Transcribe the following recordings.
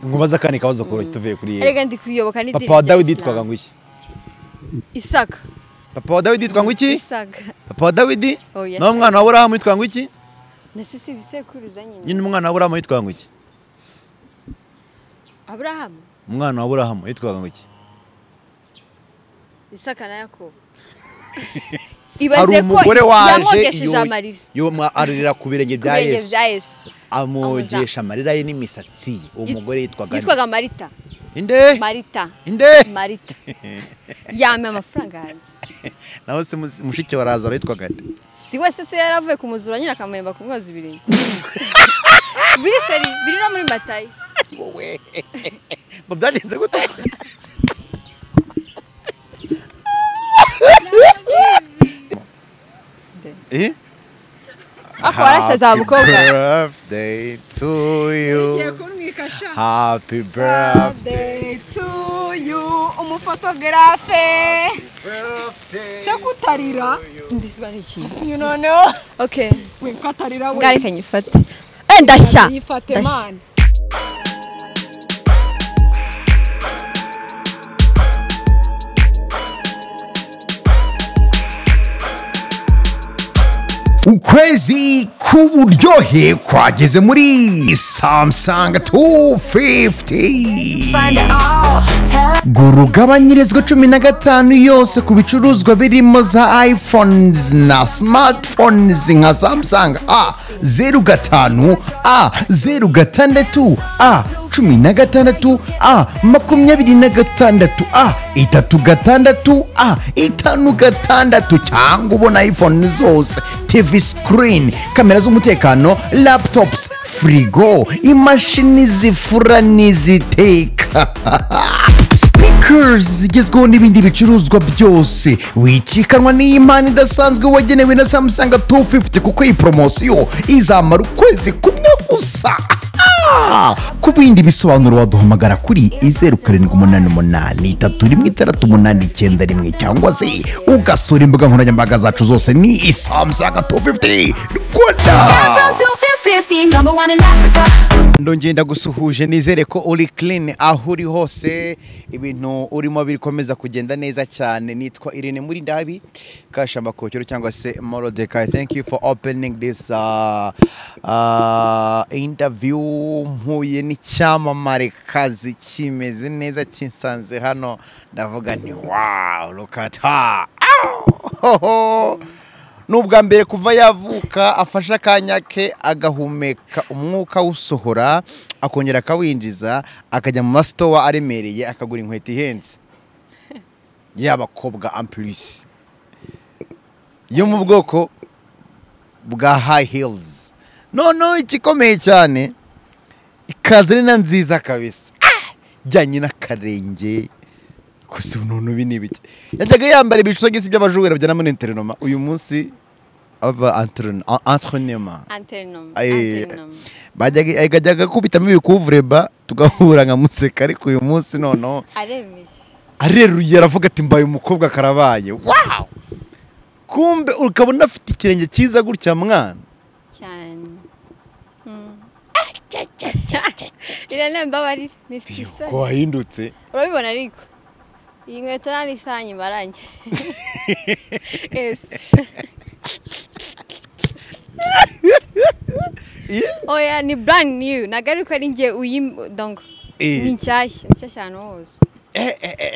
Ngubaza kane kabazo koroshye tuvuye kuri Yesu. Erega ndi kuyoboka ni Papa wa Dawidi yitwaga ngo iki? Isaka. Papa wa Dawidi yitwaga ngo iki? Isaka. Papa wa Dawidi? Oh, yes. No mwana wa Aburahamu yitwaga ngo iki? Nasi bisekuruza nyine. Nyine umwana wa Aburahamu yitwaga ngo iki? Abrahamu. Umwana wa Aburahamu yitwaga ngo iki? Isaka na Yakobo. Ibaze ko yamogesheje amarira. Yo arira ku birenge bya Yesu. Amogesha amarira ye n'imisatsi ye. Umugore yitwaga Marita. Inde? Marita. Inde? Marita. Yame amafaranga yanjye. Naho se mushiki wa Lazaro yitwaga nde? Si wese se yaravuye kumuzura nyine akamemba kumwoza ibirenge. Biri no muri Matayo. Wowe. Ngo byagenze gute? Akwarasaza mukobwa. Birthday to you. Happy birthday to you. Umufotogarafe. Sekutarira. Ndiswa iki? Si noneho. Okay. We katarira we. Ngari kanyifate. Ndashya. Yifate man. Ukwezi kuburyohe kwageze muri Samsung 250 gurugabanyirizwa 15 yose ku bicuruzwa birimo za iPhones na smartphones nka Samsung A05 A06 A16 A26 A36 A56 cyangwa ubona iPhone zose, TV screen, kamera z'umutekano, laptops, frigo, imashini zifura n'iziteka, speakers zigezweho n'ibindi bicuruzwa byose. Wicikanwa n'imana idasanzwe wagenewe na Samsung 250 kuko iyi promosiyo izamara ukwezi kumwe gusa. Ku bindi bisobanuro waduhamagara kuri 0788316891 cyangwa se ugasura imbuga nkoranyambaga zacu zose ni Samsung 250 Rwanda. Ndongeye ndagusuhuje, nizere ko uri clean aho uri hose, ibintu urimo bikomeza kugenda neza cyane. Nitwa Irene muri Ndabi Kashamba Kokero cyangwa se Morodeka. Thank you for opening this interview. Mpuye n'icyamamare kazi kimeze neza kinsanze hano, ndavuga ni wow, look at her. Nubwa mbere kuva yavuka afasha akanya ke agahumeka umwuka usohora akongera akawinjiza akajya mu mastowa aremereye akagura inkweto ihenze y'abakobwa amplis yo mu bwoko bwa high heels. No ikikomeye cyane ikaze na nziza kabisa, jyanye n'akarenge kusi umuntu binibike. Yajyaga yambara ibicuruzwa by'abajura byana muri interinoma. Uyu munsi ava entrenema. Bajyaga kubitamo ibikuvreba tugahura nka museka, ariko uyu munsi nono areruye aravuga ati mbaye umukobwa karabaye. Wow! Kumbe ukabona afite ikirenge cyiza gutya mwana. Cyane. Irene mbabarira nifite isoni. Ko wahindutse. Urabibona ariko. Iyi nkweto nani sanyi maranye. Yes. Oya ni brand new. Nagaruka ari ngiye donc. Ni nshyashya cyane hose.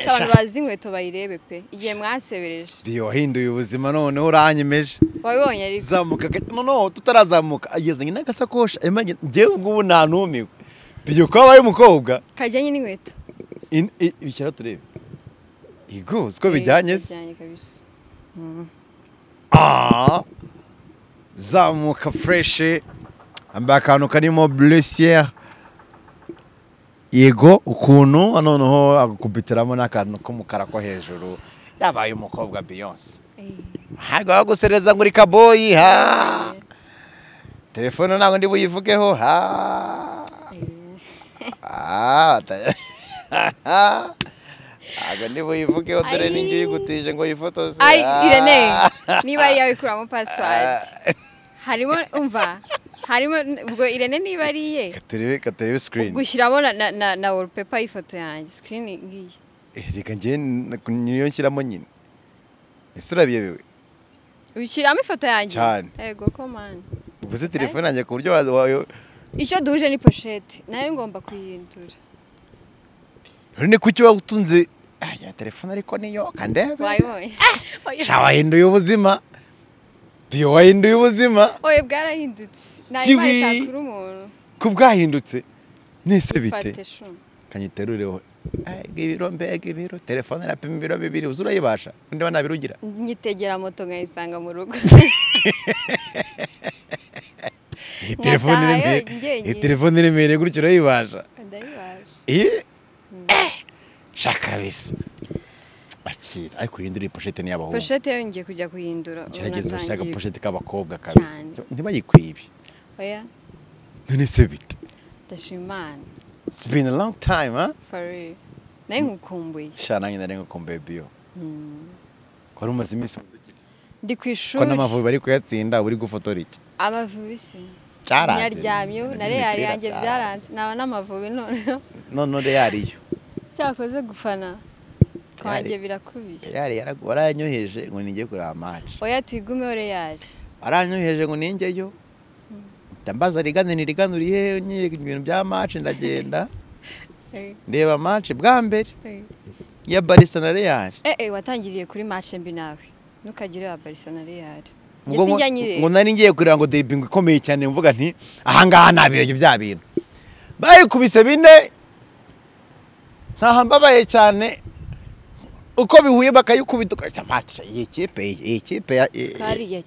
Abantu bazi inkweto bayirebe pe. Igihe mwasebereje. Biyo wahinduye ubuzima none uranyemeje. Wabibonye ariko. Zamuka no tutarazamuka ageze nyina gasakosha. Ngiye ubu nanumiwe. Biyo ko abaye umukobwa. Kajyanye n'inkweto. Bikira turebe. Igo siko bijyanye se. Zamuka fresh ambaye akantu karimo bleusière. Yego ukuntu noneho agukubitiramo n'akantu k'umukara ko hejuru, yabaye umukobwa Beyonce. Hago agusereza nguri kaboyi ha. Telefone ntabwo ndi buyivugeho ha. Aga ndibo yivugeho dore ninjye yigutije ngo yifotoze. Irene niba yawe kuramo password. Harimo umva harimo ubwo Irene niba ariye katurebe screen gushyiramo na wallpaper y'ifoto yanjye screen ngiye reka ngiye niyo nshyiramo nyine ese urabiyebewe ushyiramo ifoto yanjye cyane yego ko man uvuze telefone yanjye ku buryo wayo icyo duhuje ni pochette nayo ngomba kuyihindura none kuki wagutunze ya telefone ariko niyo kandebe wayibonye shawahinduye ubuzima biyo wahinduye ubuzima oye bwarahindutse nayo kuri umuntu kubwahindutse nise bite fate shu kanyiterureho ibiro mbega ibiro telefone rapima ibiro 2 uzurayibasha undi banabirugira nyitegera moto nkayisanga mu rugo telefone remere gutyo urayibasha ndayibasha shakabisa akira ariko hindura pochette ni y'abahungu pochette yo ngiye kujya kuhindura kirageze ushaka pochette k'abakobwa kabisa ntibayikwibi oya none se bite ndashimana it's been a long time for real nayo ngukumbuye shana nyine nari ngukumbuye bio ko ari umaze iminsi ndi ku ishuri ko n'amavubi bari kuyatsinda uri gufotora iki amavubi se cyaranze nyaryamye nare yari yanjye byaranze naba n'amavubi none yariyo cyakoze gufana kwanjye birakubije yari waranyoheje ngo ningiye kureba match oya tuyigumeho yari aranyoheje ngo ningeyo ndambaza rigana urihe nyiri ibintu bya match ndagenda ndeba match bwa mbere ya Barca na Real watangiriye kuri match mbi nawe ntukagire wa Barca na Real ngo nari ngiye kureba ngo derby ikomeye cyane mvuga nti aha ngaha nabirege bya bintu bayikubise bine ntaha mbabaye cyane uko bihuye bakayikubita ukajya iyi kipe yakiriye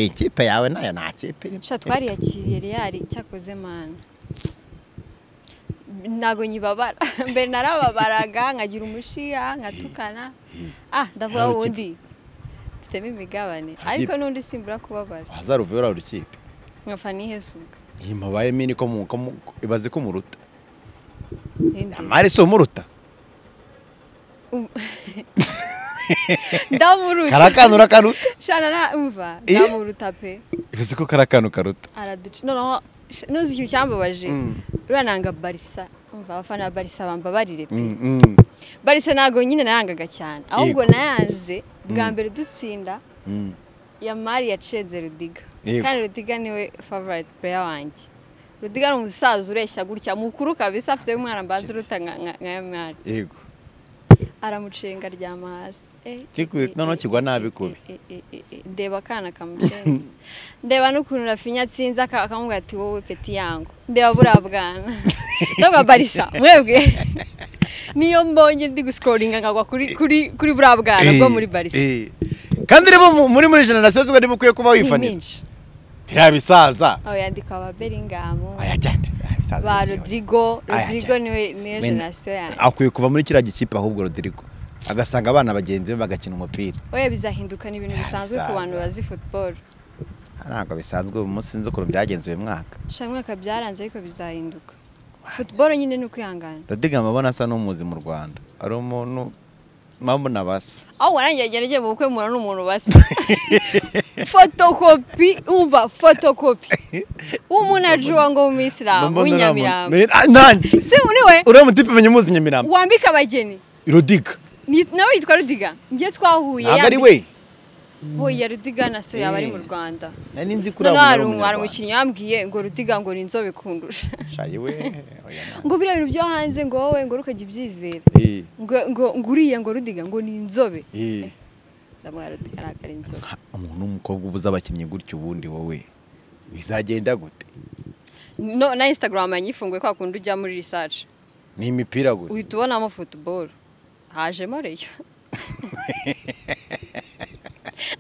ikipe yawe nayo nta kipe iri twari yakiriye Real cyakoze man ntago nyibabara mbere narababaraga nkagira umushiya nkatukana ndavuga wundi mfitemo imigabane ariko n'undi simbura kubabara hazaruvera urukipe nkafa nihesuka iyi mabaye mini ko ibaze ko muruta amari so muruta ndamuruta karakanura karuta shana na umva ndamuruta pe ivuze ko karakanu karuta araduca noneho nuzi ikintu cyambabaje urananga Barca umva abafana Barca bambabarire pe Barca nago nyine nayangaga cyane ahubwo nayanze bwa mbere dutsinda ya Mari yacenze Rudiga kandi Rudiga niwe favorite player wanjye Rudiga n'umusaza ureshya gutya mukuru kabisa afite umwana mbanze uruta nka Mari yego aramucenga ryama hasi none kigwa nabi kubi ndeba kana kamucenze ndeba n'ukuntu Rafinha atsinze akamubwira ati wowe peti yangu ndeba burabwana ndabwa Barca mwebwe niyo mbonye ndi guscrollinga ngagwa kuri burabwana bwo muri Barca kandi rebo muri generation zwe ndimukwiye kuba wifanira birabisaza yandika aba Bellingham ayajyande ba Rodrigo niwe generation yanjye akwiye kuva muri kiriya gikipe ahubwo Rodrigo agasanga abana bagenzi be bagakina umupira bizahinduka n'ibintu bisanzwe ku bantu bazi football ntabwo bisanzwe umunsi nzi ukuntu byagenze uyu mwaka mwaka byaranze ariko bizahinduka football nyine ni ukwihangana Rodrigo amabona asa n'umuzi mu Rwanda ari umuntu mambo nabasa warangiye mu bukwe mura n'umuntu basa photocopy umuntu ajuwa ngo mu Islam w'inyamirambo si uniwe uri umutipe menye muzi Nyamirambo wambika abageni Rodiga nawe yitwa Rudiga ngiye twahuye ari we Oya Rudiga na so yaba ari mu Rwanda nari nzi kuri abo umukinnyi yambwiye ngo Rudiga ngo ni inzobe kundusha shaye we ngo biriya bintu byo hanze ngo wowe ngo rukajya ibyizera ngo nguriye ngo Rudiga ngo ni inzobe ndamwara Rudiga nakari inzobe umuntu w'umukobwa ubuza abakinnyi gutyo ubundi wowe bizagenda gute na Instagram yanyifunguye kwa kundi ujya muri research ni imipira gusa uhita ubonamo football hajemo reyo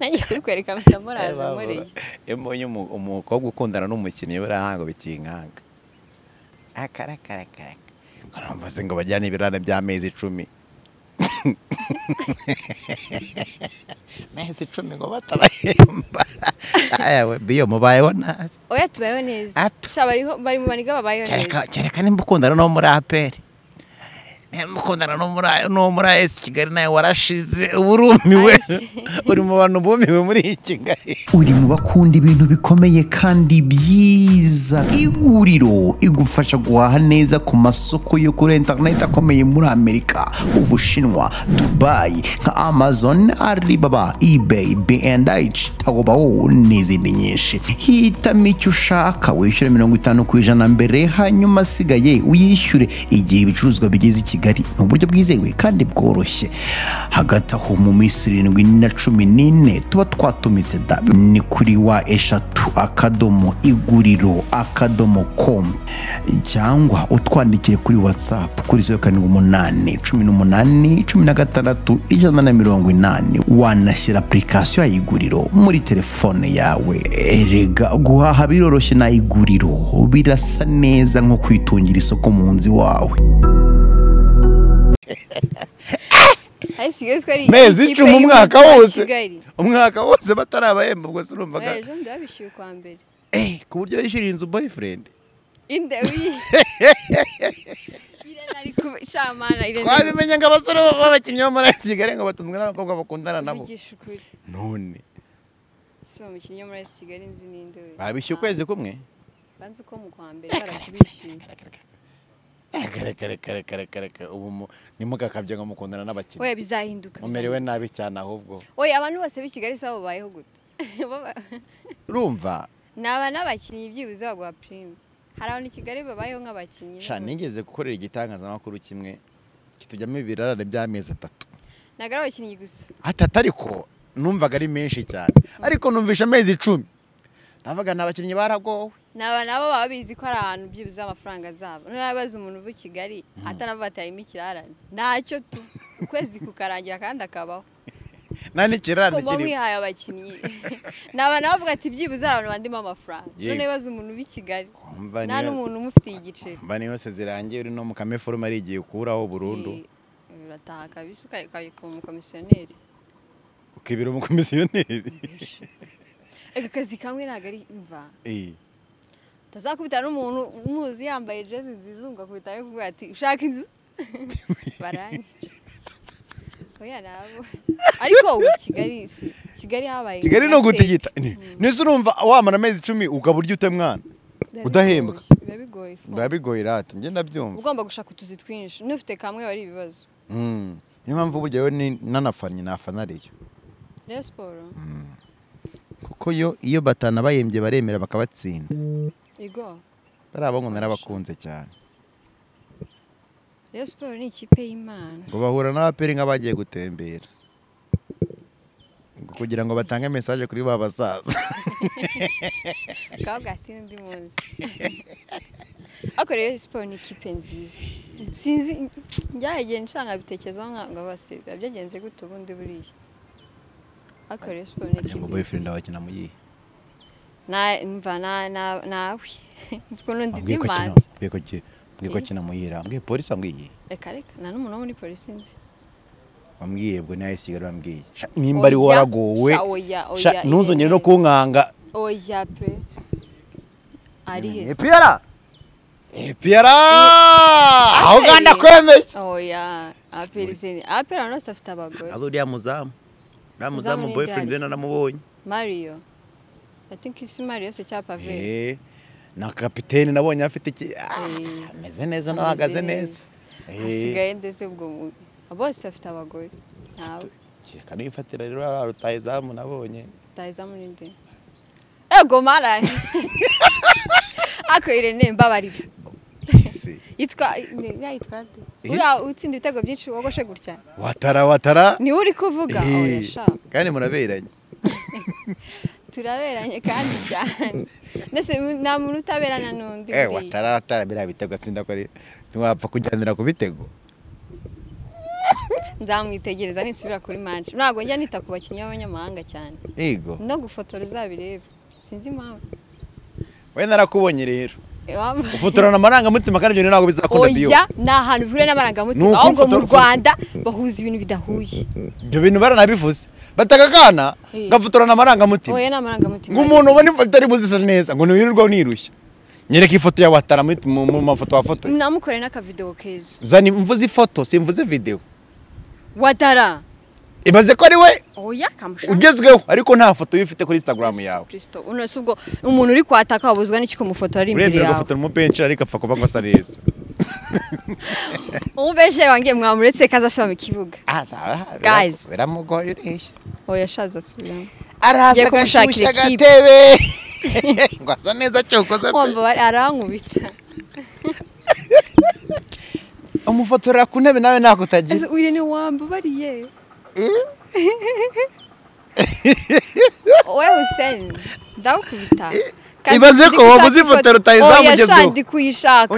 nanjye kukwereka mutamoraje muri embonye umukobwa ukundana n'umukinnyi bera ntago bikinkanga akarakara kanumva se ngo bajyana ibirane by'amezi 10 mezi 10 ngo batabahemba ayawe biyo mubayeho nabi oya tubayeho neza sha bari mu baniga babayeho neza kereka nimba ukundana no muri APR mukundana no muri AS Kigali nawe warashize uburumiwe uri mu bantu bumiwe muri Kigali uri mu bakunda ibintu bikomeye kandi byiza iguriro igufasha guhaha neza ku masoko yo kuri internet akomeye muri Amerika Ubushinwa Dubai nka Amazon Alibaba eBay B&H Taobao n'izindi nyinshi hitamo icyo ushaka wishyura 50% mbere hanyuma asigaye uyishyure igihe ibicuruzwa bigeze Kigali n'uburyo bwizewe kandi bworoshye hagati aho mu minsi 7 tuba twatumitse da ni kuri wa eshatu .iguriro.com cyangwa utwandikire kuri WhatsApp kuri 08181680 wanashyira application ya Iguriro muri telefone yawe erega guhaha biroroshye na Iguriro birasa neza nko kwitungira isoko mu nzi wawe mezi 10 umwaka wose batarabahemba ubwo surumvaga ejo ndabishyuye kwa mbere ku buryo yishyuriye inzu boyfriend indewi ari kubishamana twabimenye ngo abasore b'abakinnyi bo muri Kigali ngo batunzwe n'abakobwa bakundana nabo none si umukinnyi wo muri Kigali nzi n'indewi babishyuye ukwezi kumwe banze ko mu kwa mbere barakubishyuye kare ubu nimugakabye ngo mukundana n'abakinnyi oya bizahinduka mumerewe nabi cyane ahubwo oya abantu bose b'i Kigali sabo babayeho gute urumva naba n'abakinnyi byibuze bagwa prime hari abantu i Kigali babayeho nk'abakinnyi sha nigeze gukorera igitangazamakuru kimwe kitujyamo ibirarane by'amezi 3 nagara abakinnyi gusa ariko numvaga ari menshi cyane ariko numvisha amezi 10 navuga n'abakinnyi baragowe nabo baba bizi ko ari ahantu byibuze amafaranga zabo n'ababaza umuntu w'i Kigali atanavuga ati harimo ikirarane ntacyo tu ukwezi kukarangira kandi akabaho nani kirarane kiri mwihaye abakinnyi nabo bavuga ati byibuze abantu bandimo amafaranga none baza umuntu w'i Kigali nta n'umuntu umufitiye igiceri mba niyo se zirangiye uri no mu kameforume ari igiye ukuraho burundu urataha kabisa ukabika umukomisiyoneri ukibira umukomisiyoneri akazi kamwe ntago ari imva tazakubita n'umuntu umuzi yambaye jezi nziza ugakubita yo kuvuga ati ushaka inzu baranye oya nabo ariko Kigali habaye Kigali no gutigita nese urumva wamara amezi 10 ugaburya ute mwana udahembwa biba bigoye rata nge ndabyumva ugomba gushaka utuzi twinshi n'ufite kamwe bari ibibazo niyo mpamvu burya we nanafanye nafana ariyo Rayon Sport kuko iyo batana bayembye baremera bakabatsinda Ego barabo ngo narabakunze cyane Rayon Sport ni ikipe y'Imana ngo bahura n'abaperi nk'abagiye gutembera kugira ngo batange message kuri ba basaza kavuga ati ndi munsi ako Rayon Sport ni ikipe nziza sinzi njyagiye nshanga bitekerezaho ngo bose byagenze gute ubundi buriya ako Rayon Sport ni ikipe boyfriend abakina mu yihe nawe kuko ndi dimanze mbwiko kina muyira mbwiye polisi ambwiye reka nta n'umuntu wo muri polisi nzi wambwiye bwo nayo Kigali wambwiye nimba ari waragowe ntuzongere no kunkanga oya pe ari hese Pierre aho ganda kwemeye oya aperizeni apera no safita abagore azuriya muzamu boyfriend we namubonye Mario I think it's Mario se cyapa ve na kapiteni nabonye afite iki ameze neza n'ahagaze neza asigaye ndetse ubwo bose afite abagore nawe cyeka nifatira rero rutayizamu nabonye rutayizamu ninde ego mara ako Irene mbabarira yitwa ura utsinda ibitego byinshi wogoshe gutya watara ni uri kuvuga oya sha kandi muraberanye turaberanye kandi cyane nese nta muntu utaberana n'undi watara bira bitego atsinda ko ari ntiwapfa kujyanira ku bitego nzamwitegereza ninsubira kuri match ntago njya nita ku bakinnyi b'abanyamahanga cyane yego no gufotora uzabirebe sinzi impamvu we narakubonye rero ufotorana amarangamutima kandi ibyo ntabwo bizakunda biyo oya ni ahantu bihure n'amarangamutima ahubwo mu Rwanda bahuza ibintu bidahuye ibyo bintu baranabivuze batagakana gafotorana amarangamutima oya n'amarangamutima ngo umuntu ubona ifoto ari buzisa neza ngo niwirirwa unirushya nyereka ifoto ya Watara mu mafoto wafotoye. Namukoreye n'akavideo keza. Zani mvuze ifoto simvuze video. Watara. Ibaze ko ari we Oya kamushaka. ugezweho ariko nta foto yifite kuri Instagram yawe. Kristo unose ubwo umuntu uri kwataka wabuzwa n'iki kumufotora ari imbere Urembera yawe. gafotora mu bench ariko apfa kuba ngasa neza. Umubeshe wangiye mwamuretse kaza siba mu kibuga. Sawa. Guys. Biramugoye urisha. Oya shaza subiramo. Araza gashusha gatebe. Ngasa neza cyokoze. Wamba bari arankubita. Umufotora ku ntebe nawe nakutagira. Ese Irene wamba bariye. Oya Hussein. Ndakubita. Ibaze ko wabuze ifoto utayizamugezweho. Oya shandi kuyishaka.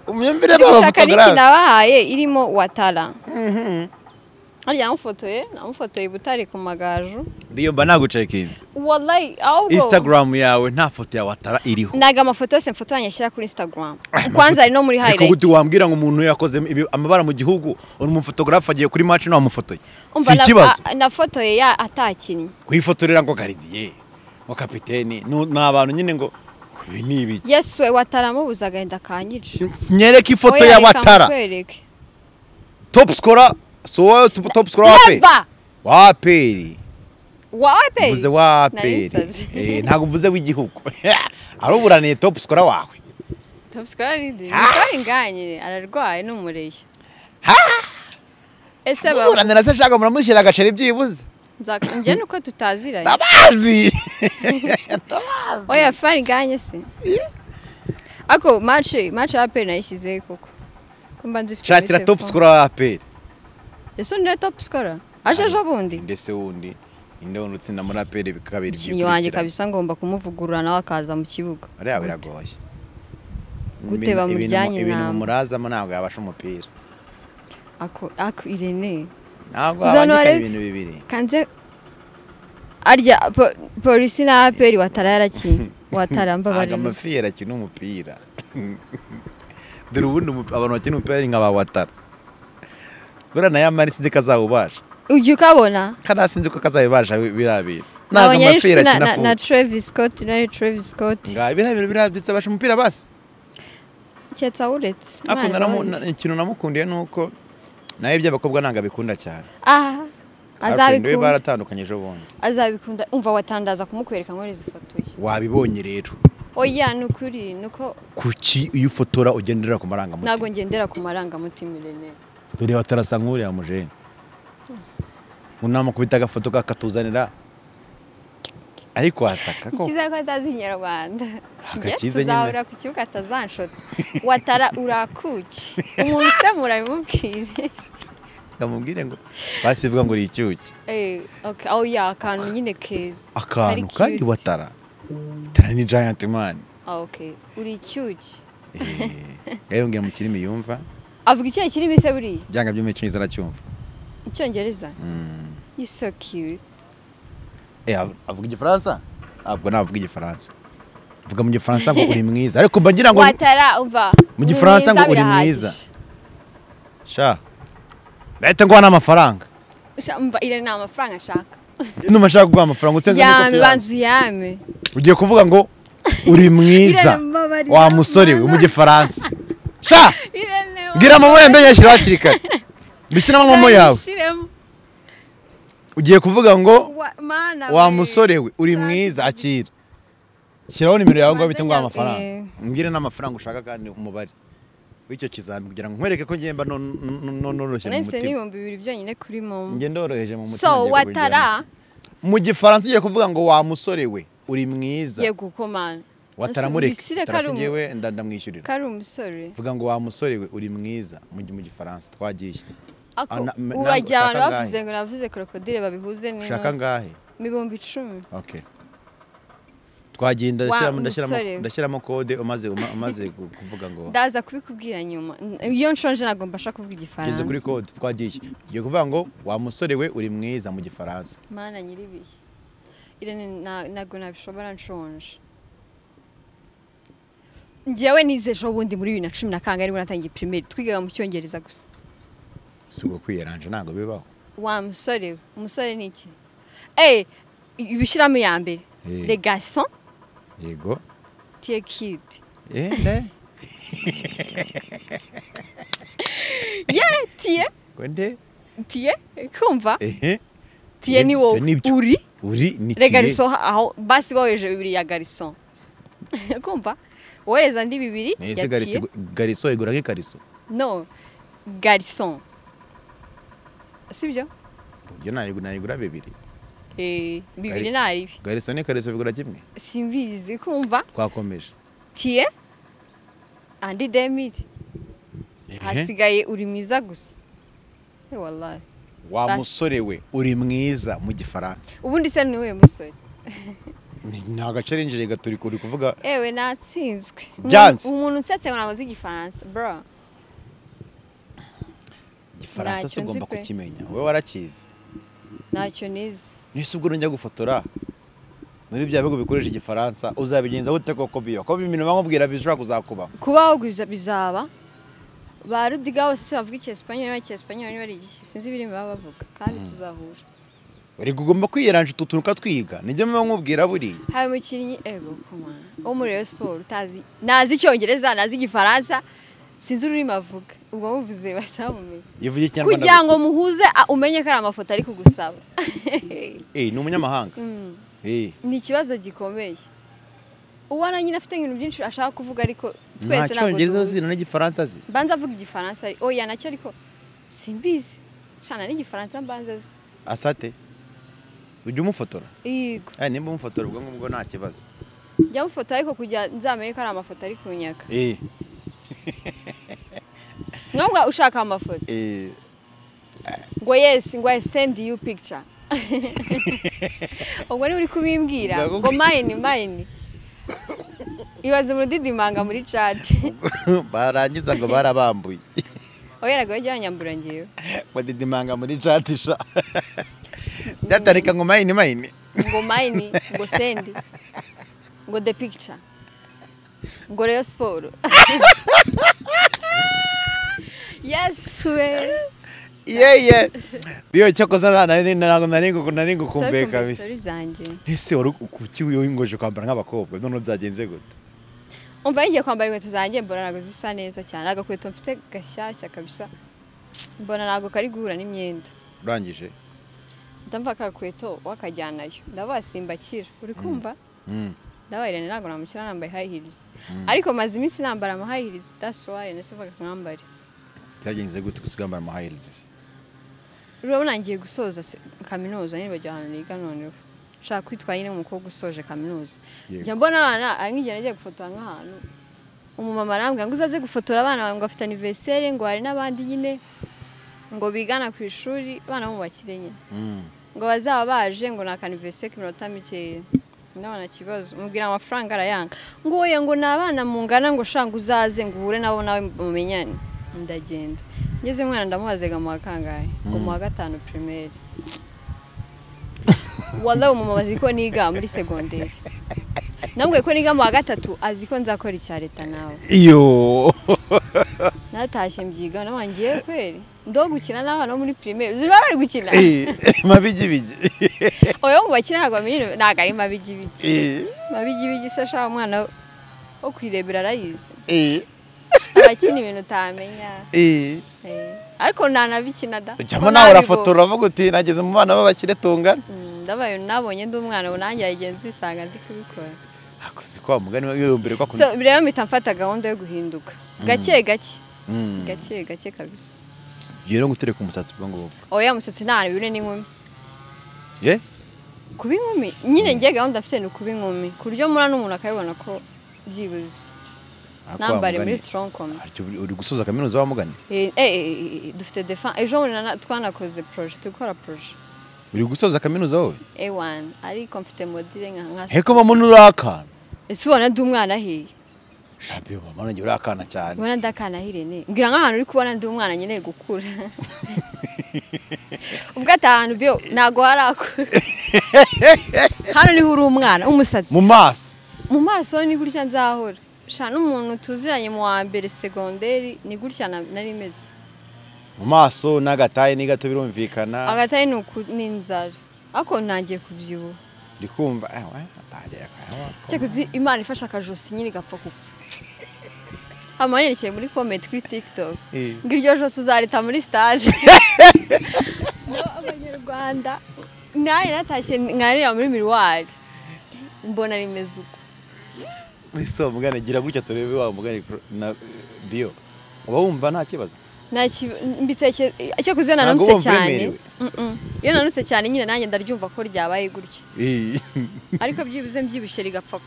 Unyumvire aba photographe. Nabahaye irimo Watara. Ari namufotoye Butare ku magaju. Biyo mba nagucekinze. Wallahi ahubwo Instagram yawe nta foto ya Watara iriho. Naga amafoto yose mfotoranya shyira kuri Instagram. Kwanza ari no muri highlight. Ariko guti wambwira ngo umuntu yakoze amabara mu gihugu uri mu photographe agiye kuri match no amufotoye. Si ikibazo. Na foto ya atakinnye. Kuyifotorera ngo Gardien. Ngo kapiteni n'abantu nyine ngo ibi ni ibiki. Yesu we Watara mubuza agenda kanyica. Nyereka ifoto ya Watara. Top scorer. So top scorer wa Aperi. Wa Aperi. Mvuze wa Aperi. Ntago mvuze w'igihugu. Aruburaniye top scorer wawe. Top scorer ni kwari nganye ararwaye n'umureye. Ese ba uburanira se shaka muramushyira agaceri byibuze. Nje nuko tutaziranye. Nabazi. Oya fari nganye se. Ako match Aperi nayishyize koko. Kumba nzifite. Shakira top scorer wa Aperi. Ese ni top scorer. Aje jo bundi. Ndese wundi. Inde unutsinda muri Aperi bikabiri by'ukuri. Wanjye kabisa ngomba kumuvugurura nawe akaza mu kibuga. Ari biragoye. Guteba mu byanye ibintu murazamo ntabwo yabasha umupira. Ako Irene. Ntabwo abandika ibintu bibiri. Kanze arya polisi na Aperi Watara yarakinye. Watara mbabari. Amafi yarakina umupira. Dore ubundi abantu bakina umupira ari nk'aba Watara. Bura na yamari sinzi kazawubasha. Ujye ukabona? Kana sinzi ko kazabibasha birabira. Ntabwo amafi yarakina fu. Na Travis Scott. Nga birabitse basha umupira basi. Cyetsa uretse. Akunda ikintu namukundiye nuko nawe by'abakobwa nanga bikunda cyane. Azabikunda. Baratandukanye ejo bundi. Azabikunda umva watandaza kumukwereka ngo izifotoye. Wabibonye rero. Oya nukuri nuko kuki iyo ufotora ugendera ku maranga mutima. Nago ngendera ku maranga mutima Irene. Dore Watarasa nkuri ya mujene. Unama kubita agafoto kakatuzanira. Ariko ataka ko. Kiza ko atazi Nyarwanda. Akakize nyine. Zaura ku kibuga atazanshota. Watara urakuki. Umuntu semura bimubwire. Ngamubwire ngo basivuga ngo uri icyuki. Okay. Oh ya akantu nyine keza. Akantu kandi Watara. Tara ni giant man. Okay. Uri icyuki. Gayongera mu kirimi yumva. Avuga icyo kirimi se buri? Byanga byo mu cyongereza aracyumva. Icyongereza? You're so cute. Avuga igifaransa? Abwo navuga igifaransa. Vuga mu gifaransa ngo uri mwiza. Ariko mba ngira ngo Watara umva. Mu gifaransa ngo uri mwiza. Sha. Leta ngo ana amafaranga. Umva Irene nta amafaranga nshaka. Numa shaka kuguha amafaranga usenze niko. Yame banzu yame. Ugiye kuvuga ngo uri mwiza. Wa musore we mu gifaransa. Sha. Ngira mama yambe yashira hakiri kare. Bishyira mama yawe. Ugiye kuvuga ngo wa musore we uri mwiza akira. Shyiraho nimero yawe ngo bite ngo amafaranga. Mbwire n'amafaranga ushaka kandi umubare. Wicyo kizami kugira ngo nkwereke ko ngemba noroshye mu mutima. Nefite n'ibihumbi 2 byonyine kuri mama. Nge ndoroheje mu mutima. So Watara mu gifaransa ugiye kuvuga ngo wa musore we uri mwiza. Yego komana. Watara mureke. Tarashingewe ndamwishyurira. Kari umusore. Vuga ngo wa musore we uri mwiza mu gifaransa twagiye. Urajyana bavuze ngo navuze krokodile babihuze neza. Shaka ngahe? 10,000. Okay. Twagenda ndashyiramo code umaze kuvuga ngo ndaza kubikubwira nyuma. Iyo nshonje nago mbasha kuvuga igifaransa. Ngeze kuri code twagiye. Ugiye kuvuga ngo wa musore we uri mwiza mu gifaransa. Mana nyiribiye. Irene nago nabishobora nshonje. Njewe nize ejo bundi muri 2010 kangahe nibwo natangiye primaire twigaga mu cyongereza gusa. Sigo kwiyeranje ntago bibaho. Wa musore, umusore ni iki? Ibishiramo ya mbere. Les garçons. Yego. Tie kid. Ne tiye Kwende tiye kumva ehe tiye ni wowe uri ni le garçon aho basi boheje bibiri ya garçon kumva wohereza ndi bibiri nese garçon igura nk'ikariso no garçon sibyo byo nayigura bibiri bibiri nari garçon ni kariso bigura kimwe simbizi kumva twakomeje tiye andi demiri hasigaye uri mwiza gusa wallahi wa musore we uri mwiza mu gifaransa ubundi se ni we musore nta gacarinjire gaturi kuri kuvuga ewe natsinzwe byanze umuntu nsetse ngo ntabwo nzi igifaransa bro igifaransa se ugomba kukimenya wowe warakizi ntacyo nizi nise ubwo njya gufotora muri bya bigo bikoresha igifaransa uzabigenza gute koko biyo ko ibintu bamubwira bishobora kuzakuba kubaho bizaba ba Rudiga bose bavuga icyesipanyol niba ari iki sinzi ibirimo baba bavuga kandi tuzahura uri kugomba kwiyeranja ututunuka twiga nijye mba nkubwira buriya hari umukinnyi ego kuma wo muri Rayon Sport utazi nazi icyongereza nazi igifaransa sinzi ururimi avuga ubwo muvuze batamumenye yivuye ikinyarwanda kugira ngo muhuze umenye ko ari amafoto ari kugusaba ni umunyamahanga ni ikibazo gikomeye ubona nyine afite ibintu byinshi ashaka kuvuga ariko twese ntabwo cyongereza zina n'igifaransa azi mbanza avuga igifaransa oya nacyo ariko simbizi shana n'igifaransa mbanza azi asate ujya umufotora yego nimba umufotora ubwo ngubwo nta kibazo jya mufotora ariko kujya nzamenye ko ari amafoto ari kunyaka mwabwa ushaka amafoto ngo yes ngo I send you picture ubwo ni uri kubimbwira ngo mine ibaze urudidimanga muri chat barangiza ngo barabambuye oyeraga bajya banyambura ngiye badidimanga muri chat sha datarika ngo mine ngo send ngo the picture ngo Rayon Sport yes we biyo cyakoza nari ngukumbuye kabisa ese wari kuki wingoje kwambara nk'abakobwa none byagenze gute umva ngiye kwambara inkweto zanjye mbona nago zisa neza cyane agakweto mfite gashyashya kabisa mbona nago kari guhura n'imyenda urangije ndamva akakweto wakajyanayo ndabasimbakira uri kumva ndabayirene nago namukira nambaye high heels ariko maze iminsi nambara ama high heels that's why nasevaga mwambare cyagenze gute kusigambara ama high heels urabona ngiye gusoza kaminuza nyine bajya ahantu niga noneho nshaka kwitwa nyine umukobwa usoje kaminuza njya mbona abana ari nk'igihe nagiye gufotora nk'ahantu umumama arambwira ngo uzaze gufotora abana ngo afite anniversaire ngo hari n'abandi nyine ngo bigana ku ishuri abana mu bakire nyine ngo bazaba baje ngo na anniversaire k'iminota mikeya ndabona kibazo mubwira amafaranga arayanga ngo oya ngo nabana mungana ngo shanga uzaze ngo uhure nabo nawe mumenyane ndagenda ngeze umwana ndamuhazega mu kangahe ngo mu 5 primaire wallahi umumama aziko niga muri secondaire nambwe ko niga mu 3 aziko nzakora icya leta nawe iyo natashye mbyiga nabangiye kweri ndo gukina n'abana muri primaire ziba bari gukina mabigibigi oyo mu bakina nagwa mino naga ari mabigibigi mabigibigi se sha umwana wo kwirebera arayizi abakina ibintu utamenya ariko ntanabikina da cyangwa nawe urafotora uvuga uti nageze mu bana b'abakire tungana ndabaye nabonye ndi umwana nanjye yagenze isanga ndi kubikora akuzi kwa mugani w'iyombere kwa so rero mpita mfata gahunda yo guhinduka gake gake kabisa yero ngutereka umusatsi bwo ngo oya musatsi nta bibune n'inkumi kuba inkumi nyine ngiye gahunda mfite ni kuba inkumi ku buryo mura n'umuntu akabibona ko byibuze nambare muri troncom uri gusoza kaminuza wa mugani dufite defense ejo twanakoze projet tukora projet uri gusoza kaminuza wowe A1 ariko mfite modile nka heko bamuntu urakana ese ubona ndi umwana he shabiyo mama nanjye urakana cyane ubona ndakana hirene ngira nk'ahantu uri kubona ndi umwana nyine gukura ubwo atahantu byo nago harakura hano ni uri umwana umusatsi mu maso ni gutya nzahora sha n'umuntu tuziranye mu wa mbere secondaire ni gutya nari meze mu maso n'agataye ni gato birumvikana agataye ni inzara ako nangiye kubyibuha ndikumva cyekuzi imana ifasha akajosi nyine gapfa ku amanyerekeye muri comment kuri TikTok ngo iryo jose uzarita muri stade no abanyarwanda naye natashye nkarira muri miruwari mbona rimeze uko so mugane gira gutya turebe wa mugane na bio uba wumva nta kibazo mbiteke cyo kuzana nanuse cyane iyo nanuse cyane nyine nanjye ndaryumva ko ryabaye gutya ariko byibuze mbyibushye rigapfa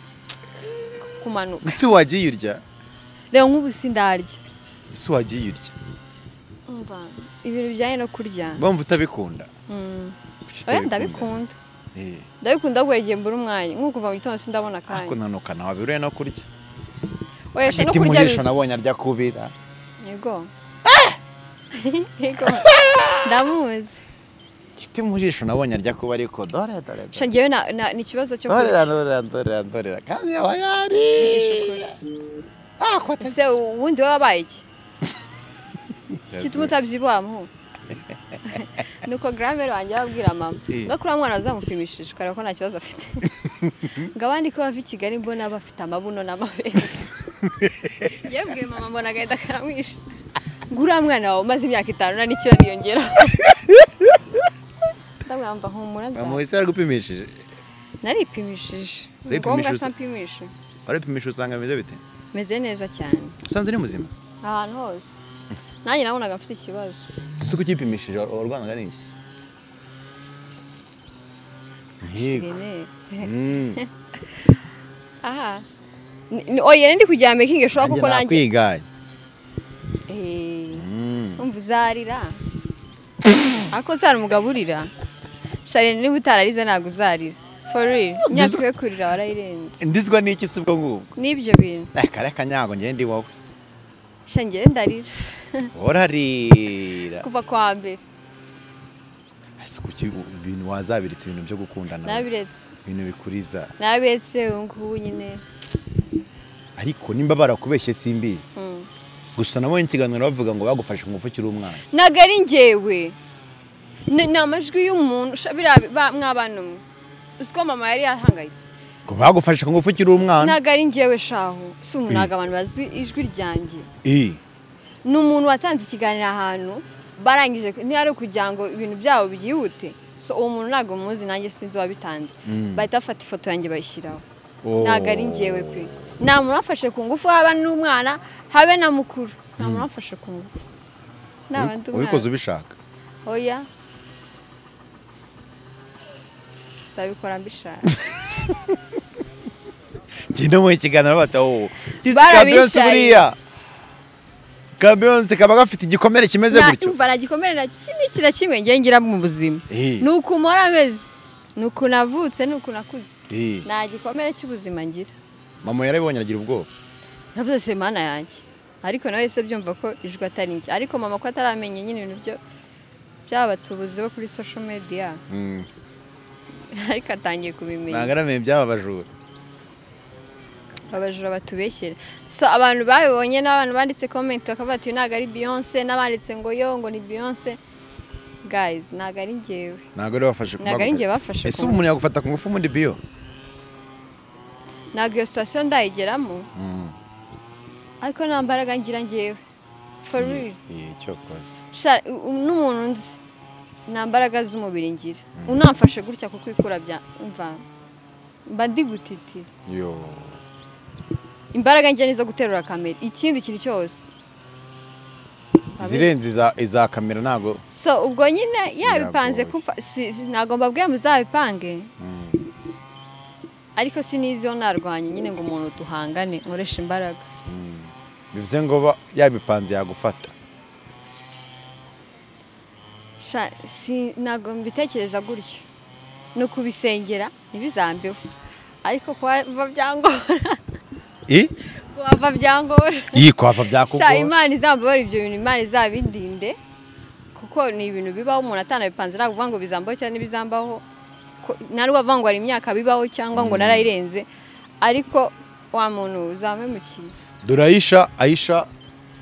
kumanuka isi wagiye urya rero nk'ubu sindarya isi wagiye urya umva ibintu bijyanye no kurya bamva utabikunda oya ndabikunda ndabikunda gwegiye mbura umwanya nko kuva mu gitondo sindabona kanya ako nanuka nawe biruye no kurya oya no kurya murisho nabonye arya kubira yego yego ndamuzi giti murisho nabonye arya kuba ariko dore shangiye ni kibazo cyo dore kandi yawa yari kwata se wundi wabaye iki kituma utabyibuha mu nuko grammaire wanjye ababwira mama ngakura mwana azamupimishije karako ko nta kibazo afite ngabandi ko bava i Kigali mbona bafite amabuno n'amabere yebwe mama mbona gaida karamwisha ngura mwana wawe maze imyaka 5 na n'ikiro niyongera ndamwamba humura nza mama wese aragupimishije naripimishije ngombwa sampimisha aripimisha usanga meze bite meze neza cyane usanze ni muzima ahantu hose nanjye nabonaga mfite ikibazo isuku kipimishije urwanaga n'iki yego aha oye ndi kujya making sure kuko nanjye kwiganye umvuzarira ako sara umugaburira sharene niba utararize nago uzarira for real nyaka yo kurira warayirenze ndizwa n'iki sibwo ngubwo nibyo bintu kare kanyago ngiye ndi wowe shangiye ndarira orarira kuva kwa mbere kuki ibintu wazabiritse ibintu byo gukundana nabiretse ibintu bikuriza nabiretse ngubu nyine ariko nimba barakubeshye simbizi gusa nabonye ikiganiro bavuga ngo bagufashe ngufu kiri umwana nagari ngewe namajwi y'umuntu mwabana umwe usko mama yari yahangayitse ngo bagufashe ngufu kiri umwana nagari ngewe shaho si umunaga abantu bazi ijwi ryanjye n'umuntu watanze ikiganiro ahantu barangije ntiyari kugira ngo ibintu byabo byihute so uwo muntu ntago muzi nanjye sinzi wabitanze bahita bafata ifoto yanjye bayishyiraho ntago ari ngewe pe nta muntu wafashe ku ngufu haba n'umwana habe na mukuru nta muntu wafashe ku ngufu ubikoze ubishaka oya nzabikora mbishaka genda mu ikiganiro bataho barabishaye Kabiyonse kaba gafite igikomere kimeze gutyo baragikomere na kimwe ngiye ngira mu buzima nuko umora ameze nuko navutse nuko nakuze nta gikomere cy'ubuzima ngira mama yarabibonye agira ubwoba navuze se mana yanjye ariko nawe se byumva ko ijwi atari njye ariko mama ko ataramenye nyine ibintu byo byabatubuze bo kuri social media ariko atangiye kubimenya nagaramenye byababajura abajura batubeshyera so abantu babibonye n'abantu banditse comment bakavuga ati naga ari Beyonce n'abanditse ngo yo ngo ni Beyonce guys naga ari ngewe naga ari bafashe naga ari ngewe bafashe ese umuntu yagufata ku ngufu muri bio naga iyo station ndayigeramo ariko nambaraga ngira ngewe for real cyo koze n'umuntu nzi nambaraga z'umubiri ngira unamfashe gutya kuko ikura bya umva mba ndi gutitira yo imbaraga njye nizo guterura kamera ikindi kintu cyose zirenze iza kamera nago so ubwo nyine yabipanze kufa nagomba bwe muzabipange ariko sinizo narwanye nyine ngo umuntu tuhangane nkoresha imbaraga bivuze ngo yabipanze yagufata ntabwo mbitekereza gutyo no kubisengera ntibizambeho ariko kuva byangora kuva byangora kwava byakugora Imana izambabara ibyo bintu Imana izabindinde kuko ni ibintu bibaho umuntu atanabipanze ntabwo uvuga ngo bizambaho cyane n'ibizambaho nari wavuga ngo ari imyaka bibaho cyangwa ngo narayirenze ariko wa muntu uzamemukiye Aisha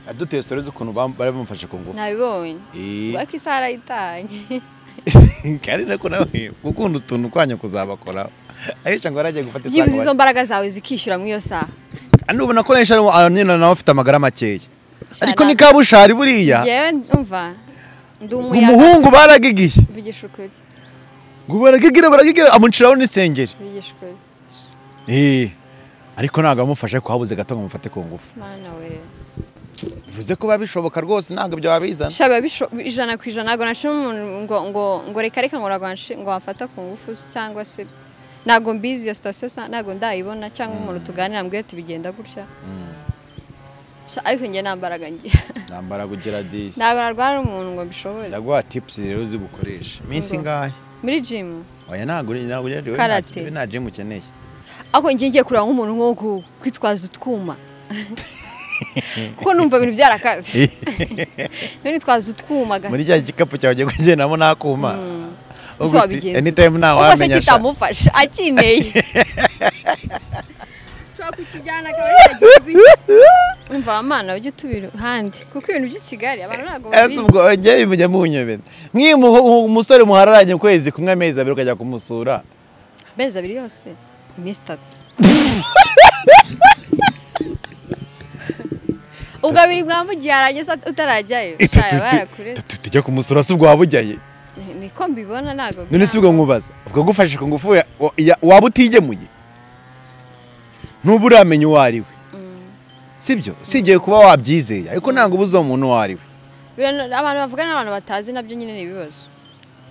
aduteye stories ukuntu bari bamufashe ku ngufu nabibonye baki Sara itanye kandi nako nawe gukunda utuntu kwanya kuzabakora Aisha ngo aragiye gufata isaha izo mbaraga zawe zikishyura mu iyo saha andi ubona ko nesha nyina nawe afite amagara makeya ariko ni kabushari buriya yewe umva ndi umuhungu baragigiye bigisha ukuri ngo baragigira amunciraho n'isengeri bigisha ukuri ariko ntabwo amufashe kuhabuze gato ngo amufate ku ngufu mana we bivuze ko babishoboka rwose ntabwo byo babizana shaba ijana ku ijana ntabwo nashima umuntu ngo reka ngo wamfata ku ngufu cyangwa se ntabwo mbizi iyo sitasiyo ntabwo ndayibona cyangwa umuntu tuganira mbwiye tubigenda gutya ariko njye nambaraga ugira disi ntabwo narwara umuntu ngo mbishobore ndaguha tipusi rero uzi gukoresha iminsi ingahe muri jimu oya ntabwo karate nta jimu ukeneye ako njye ngiye kureba nk'umuntu nko kwitwaza utwuma kuko numva ibintu byarakaze niyo nitwaza utwuma muri cya gikapu cyawe ugiye kugendamo n'akuma ese wabigenza anytime ntawe wamenya se kitamufasha akineye ushobora kukijyana akaba umva amana ujye tubira handi kuko ibintu by'i Kigali abantu ntabwo babizi ubwo njye mujya munyobera nk'iyo umusore muhararanye ukwezi kumwe amezi abiri ukajya kumusura amezi abiri yose iminsi 3 ubwo abiri mwamugiye arageze utarajyayo tujya kumusura si ubwo wabujyaye niko mbibona ntabwo none si ubwo nkubaza ubwo gufashe ku ngufu waba utigemuye ntuba uramenya uwo ari we sibyo sibyo kuba wabyizeye ariko ntabwo uba uzi uwo muntu uwo ari we abantu bavuga n'abantu batazi nabyo nyine ni ibibazo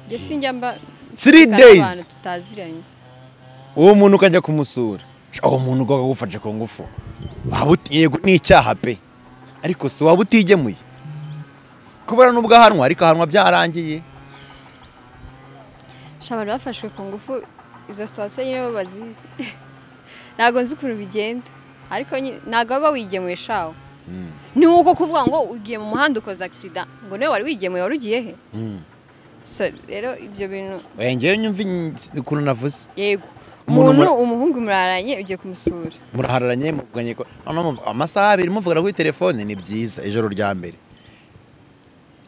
njye sinjya mba 3 days abantu tutaziranye uwo muntu ukajya kumusura uwo muntu ugomba kugufasha ku ngufu yego ni icyaha pe ariko si waba utigemuye kubera n'ubwo ahanwa ariko ahanwa byarangiye abantu bafashwe ku ngufu izo sitasiyo nyine bo bazizi ntabwo nzi ukuntu bigenda ariko ntabwo baba wigemuye shawo ni uko kuvuga ngo ugiye mu muhanda ukoze agisida ngo niwe wari wigemuye wari ugiye he rero ibyo bintu ngewe nyumva ukuntu navuze yego umuntu umuhungu muraranye ugiye kumusura murahararanye muvuganye ko amasaha 2 muvugana kuri telefone ni byiza ijoro rya mbere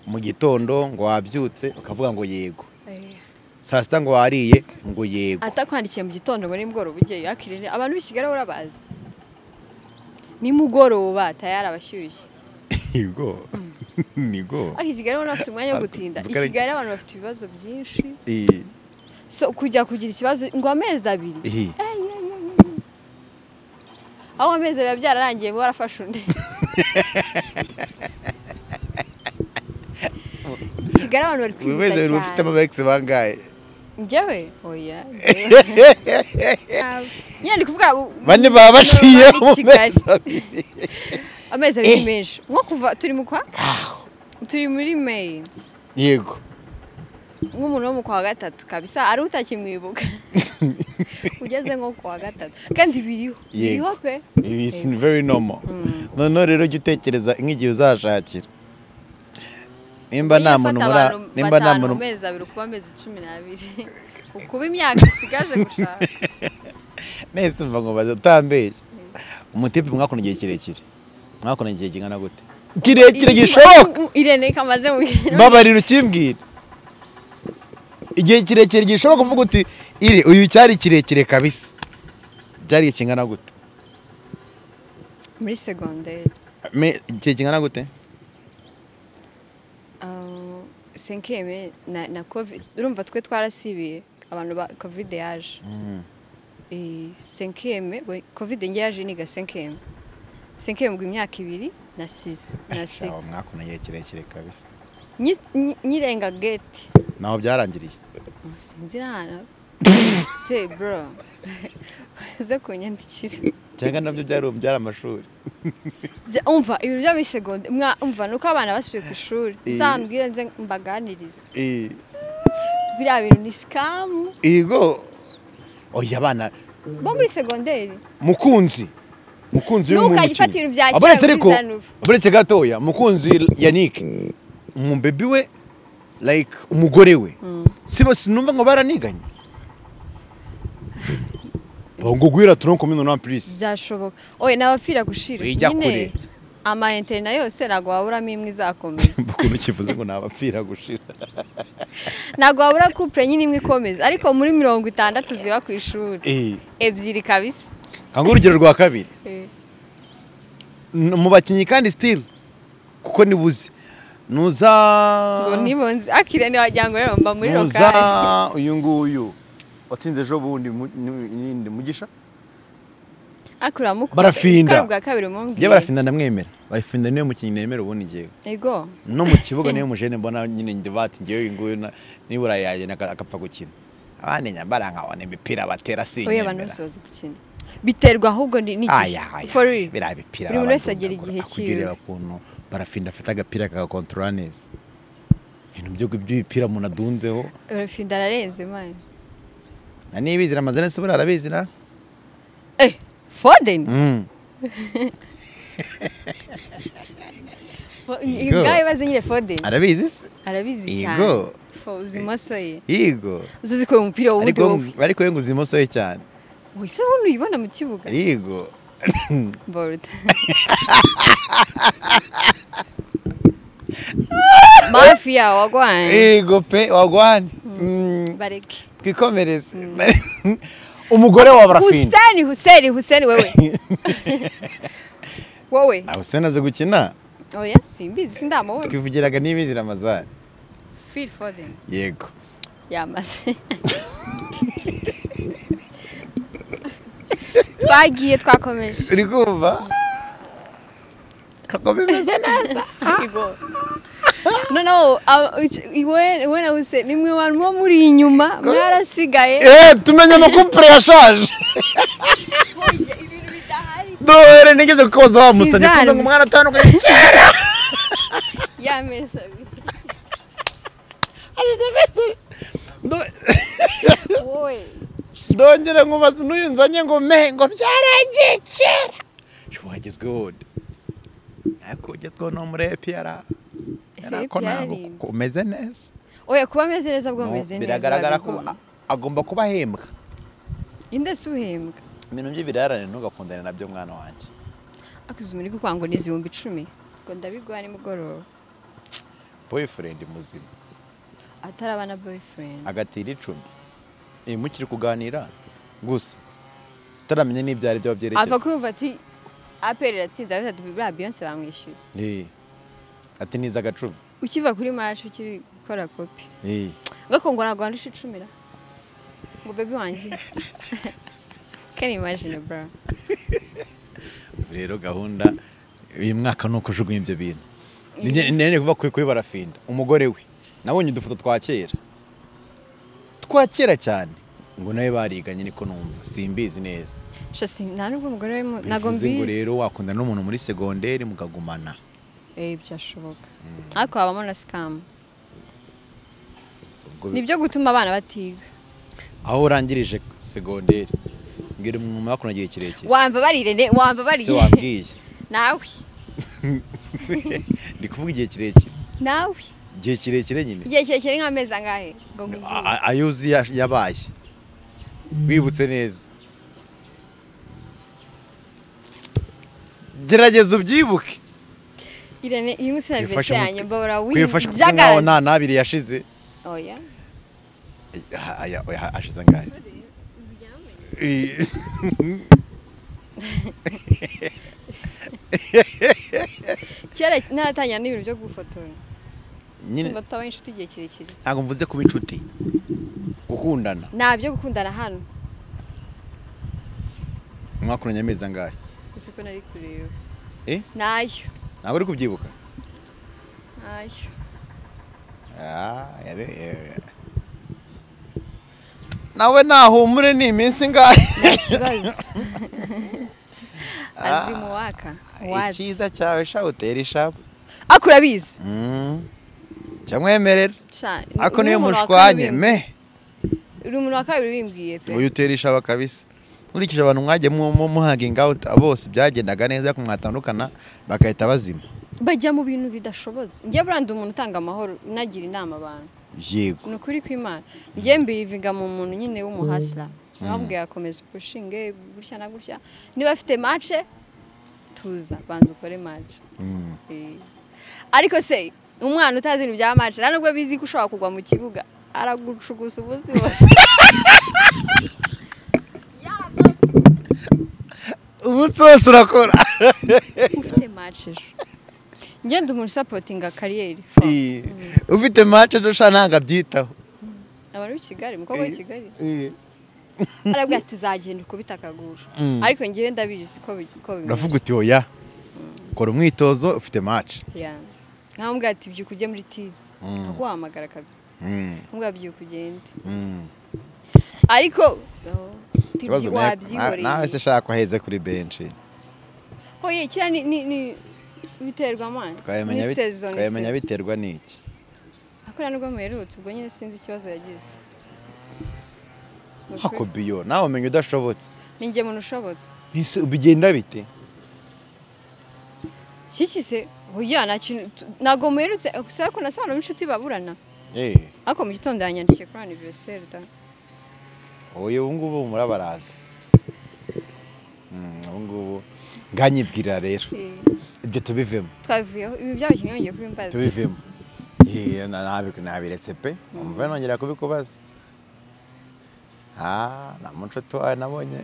mu gitondo ngo wabyutse ukavuga ngo yego saa sita ngo wariye ngo yego atakwandikiye mu gitondo ngo nimugoroba ugiye yakirire abantu b'i Kigali urabazi nimugoroba tayari abashyushye yego nigo aki Kigali ubona bafite umwanya wo gutinda i Kigali abantu bafite ibibazo byinshi so kujya kugira ikibazo ngo amezi 2 aho amezi 2 byararangiye bo barafashe undi Kigali abantu bari kwihuta cyane ufite amabex bangaye njyewe oya nyine kuvuga bane baba baciye amezi 2 menshi nko kuva turi mu kwa turi muri May yego nk'umuntu wo mu kwa gatatu kabisa ari utakimwibuka ugeze nko kwa gatatu kandi biriho pe it's very normal no rero jya utekereza nk'igihe uzashakira nimba nta muntu nimba nta muntu amezi 2 kuba amezi 12 ukuba imyaka isigaje gushaka nese mva ngo bazatambeye umutipe mwakona igihe kirekire mwakona igihe kingana gute kirekire gishoboka Irene kamaze mu babarira ukimbwira igihe kirekire gishoboka kuvuga uti ire uyu cyari kirekire kabisa byari kingana gute muri secondaire igihe kingana gute 5e na covid urumva twe twarasibiye abantu ba covid yaje 5e covid nge yaje niga 5e ngo imyaka 2 na 6 mwakona igihe kirekire kabisa nyirenga gate naho byarangiriye sinzi nana se bro ze kunyandikira cyangwa nabyo byari amashuri umva ibintu bya seconde umva nuko abana basubiye ku ishuri uzambwire nze mbaganirize biriya bintu ni scam yego oya abana bo muri secondaire mukunzi y'umuntu nukagifata ibintu bya kera abaretse gatoya mukunzi Yannick baby we like umugore we sibo sinumva ngo baraniganye ngo gwira tronko mino na plus byashoboka oye nabapfira gushira nyine ama internet yose nago waburamo imwe izakomeza bukuru kivuze ngo nabapfira gushira nago wabura couple nyine imwe ikomeza ariko muri 60 ziba ku ishuri ebyiri kabisa kango urugero rwa kabiri mu bakinnyi kandi still kuko nibuze nuza ngo nibonze akira ni wajyango rero mba muri nuza lokale uyu nguyu watsinze ejo bundi ninde Mugisha akura muko Barafinda. bwa kabiri mumbwiye bye barafinda ndamwemera barafinda niyo mukinnyi nemera ubundi ngewe ego no mu kibuga niyo mujene mbona nyine ndivati ngewe uyu nguyu nibura yaje akapfa gukina abandi nyambara nkabona imipira batera oya abantu sinyemera bose bazi gukina biterwa ahubwo ni aya for real biriya bipira buri wese agera igihe kiwe cyiwe ukuntu barafinda afata agapira kagakontorora neza ibintu by'ibipira umuntu adunzeho barafinda ararenze man na nibizi ramazana se buriya arabizi na Foden ngaho ibaze nyine Foden arabizi se arabizi cyane Yego. uzimoso ye yego uzi ko umupira wundi ariko ngo uzimoso ye cyane wese ubundi uyibona mu kibuga yego bored mafia wagwane yego pe wagwane bareke twikomereze umugore wa barafinda Hussein wewe wowe Hussein aze gukina oya simbizi sindamubona twivugiraga nibizi ramazana Phil Foden yego yamaze twagiye twakomeje uri kumva kako bimeze neza no iwe na Hussein nimwe bantu bo muri inyuma mwarasigaye tumenye amakupure yashaje ibintu bitahari dore nigeze koza wa musani kumbe ngo umwana atandukanye kera yamesa wowe ndongera nkubaza n'uyu nzanye ngo ngo byarangiye kera wagezweho ariko ugezweho no muri APR yarako ntabwo umeze neza oya kuba ameze neza bwo meze neza biragaragara ko agomba kuba ahembwa inde se uhembwa ibintu by'ibirarane ntugakundane nabyo mwana wanjye akuze muri kukwanga ni 10,000 ngo ndabigwa nimugoroba boyfriend muzima ataraba na boyfriend agatira 10 mukiri kuganira gusa taramenya n'ibyari byo byerekeza ava kumva ati aperera sinza ati bibra Beyonce bamwishyura ati niza agacumi ukiva kuri match ukiri gukora copy ngakongo nagwandisha 10 ngo baby wanjye can you imagine bro rero gahunda uyu mwaka nuko jugunya ibyo bintu nene kuva kuri barafinda umugore we nabonye udufoto twakera cyane ngo nawe bariganye niko numva simbizi neza shasi nta nubwo umugore we nago mbizi ngo mbizi rero wakunda n'umuntu muri segonderi mukagumana byashoboka ariko habamo na scam nibyo gutuma abana batiga aho urangirije segonderi ngira umuntu wakunagiye kirekire wambabarire se wabwiye nawe ndi kuvuga igihe kirekire nawe igihe kirekire nyine igihe kirekire nk'amezi angahe ngo ayuzi yabaye wibutse neza gerageza ubyibuke Irene iyi musi na vese yanyu mbora kwifasha kuko nta nabiri yashize oya ashize ngahe kera ntaratanya n'ibintu byo gufotora nyine bataba inshuti igihe kirekire ntabwo mvuze kuba inshuti gukundana nabyo gukundana hano mwakuranye amezi angahe gusa ko nari kureba nayo ntabwo uri kubyibuka nayo nawe nahumure ni iminsi ngahe nta kibazo azimuwaka icyiza cyawe sha utera ishabu akurabizi cyamwemerera ako niyo mushwanye uri umuntu wa kabiri bimbwiye pe uyu utera ishabu kabisa nkurikije abantu mwagiye muhaginga out bose byagendaga neza ko mwatandukana bagahita bazima bajya mu bintu bidashobotse njye burandi umuntu utanga amahoro unagira inama abantu yego ni ukuri kw'Imana njye mbirivinga mu muntu nyine w'umuhasira nababwiye akomeza pushinge gutya na gutya niba afite match tuza banza ukore match ariko se umwana utazi ibintu bya match nubwo bizi ko ushobora kugwa mu kibuga aragucugusa ubuzi bose umunsi wose urakora ufite match ejo ngenda umuntu supportinga kariyeri ufite match ejo sha ntabwo abyitaho abantu b'i Kigali umukobwa w'i Kigali arabwira ati uzagenda ukubita akaguru ariko ngewe ndabizi ko bimeze uravuga uti oya kora umwitozo ufite match nkambwira ati byuka ujye muri tizi aguhamagara kabisa nkambwira byuka ugende ariko wabyihoreye nawe se shaka aheze kuri bench hoye kira ni biterwa mwana twayamenya biterwa n'iki akora nubwo muherutse ubwo nyine sinzi ikibazo yagize hakobiyo nawe umenya udashobotse ninjye muntu ushobotse bigenda bite kikise hoya nago muherutse gusa ariko nasana inshuti baburana ariko mu gitondo yanyandikiye kuri anniversaire da oye ubungubu murabaraza ubungubu nganyibwirira rero ibyo tubivemo twabivuyeho ibi by'abakinnyi ngiye kubimbaza tubivemo nabiretse pe umva nongera kubikubaza na munshuti wawe nabonye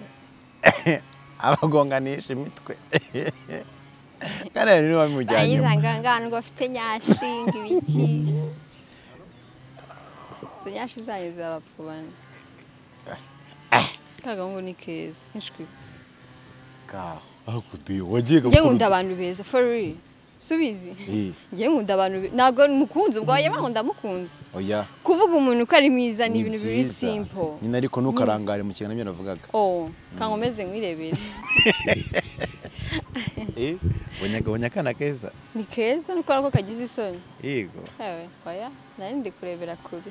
abagonganisha imitwe kandi rero niba bimujyanye ngangana ngo afite nyashi ngibiki so nyashi zanyu zabapfubana kagahungu ni keza nshwi aho kubiyo wagiye ngiye nkunda abantu beza for real subizi ngiye nkunda abantu nago mukunze ubwo yaye bankunda mukunze oya kuvuga umuntu ko ari mwiza ni ibintu biri simple nyine ariko ntukarangare mu kintu nabyo navugaga kankomeze nkwirebere bonya kana keza ni keza nuko arako kagize isoni yego ewe oya nari ndi kurebera kure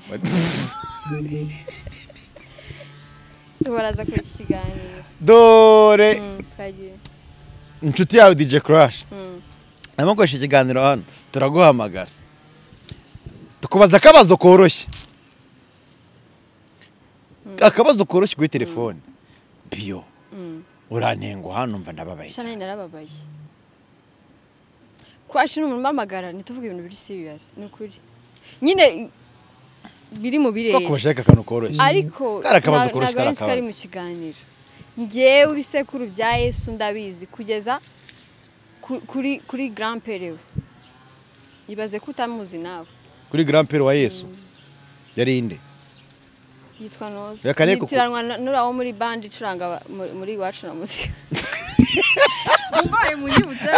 baraza kuri kiganiro dore twagiye inshuti yawe DJ Crash namukoresha ikiganiro hano turaguhamagara tukubaza akabazo koroshye akabazo koroshye kuri telefone biyo urantengo hano mva ndababaye cyane narababaye Crash n'umuntu mpamagara ntituvuge ibintu biri serious ni ukuri nyine biri mu birere ko kubashaka akantu koroshye ariko karakabazo koroshye kari mu kiganiro ngewe ibisekuru bya Yesu ndabizi kugeza kuri grand père we ibaze ko utamuzi nawe kuri grand père wa Yesu yari inde yitwa Noze yitiranwa n'uraho muri band icuranga muri iwacu na muzika ngoye munyibutse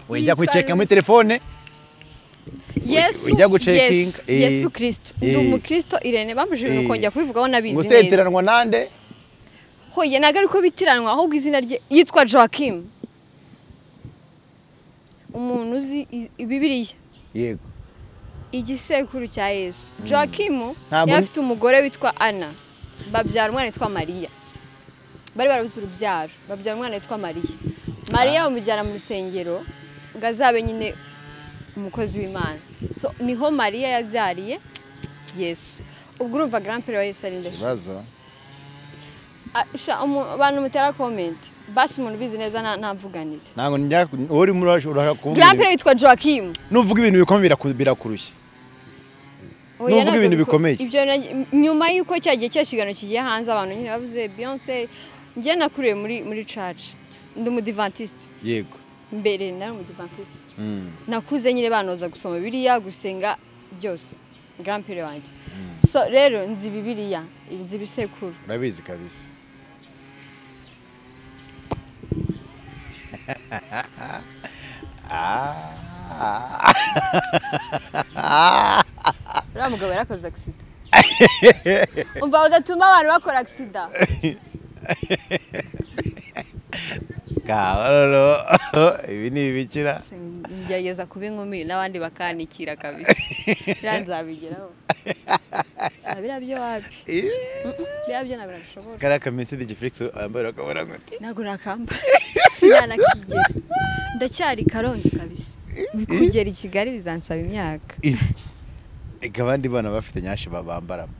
wajya kucheka muri telefone Yesu Kristo ndi umukristo Irene bambuje ibintu kongera kubivugaho nabizi neza gusetiranwa nande hoye naga ariko bitiranwa ahubwo izina rye yitwa Joachim umuntu uzi Bibiliya yego igisekuru cya Yesu Joachim yafite umugore witwa Anna babyara umwana witwa Maria bari barabuze urubyaro babyara umwana witwa Maria bamujyana mu rusengero ngazabe nyine umukozi w'Imana so niho Maria yabyariye Yesu ubwo urumva grand père wa Yesu ari ndashye kibazo abantu mutera comment basi umuntu bizi neza ntamvuganire ntago njya uri muri urashaka kuvuga grand père witwa Joachim nuvuga ibintu bikomeye birakurushye nuvuga ibintu bikomeye ibyo nyuma yuko cyagiye cyashigano kigiye hanze abantu nyine bavuze Beyonce ngiye nakuriye muri church ndi umudivantiste yego mbere nari umudivantiste nakuze nyine banoza gusoma Bibiliya gusenga byose grand père wanjye so rero nzi Bibiliya nzi bisekuru urabizi kabisa uriya mugabo yarakoze accident umva udatuma abantu bakora accident Karolo ibi ni ibikira ngerageza kuba inkumi n'abandi bakanikira kabisa biranzabigeraho abira byo wapi byo nabira bishoboka karaka Message Giflix ambara akabona gute nago nakamba sinana kigera ndacyari karongi kabisa bikugera I Kigali bizansaba imyaka abandi bana bafite nyashi babambaramo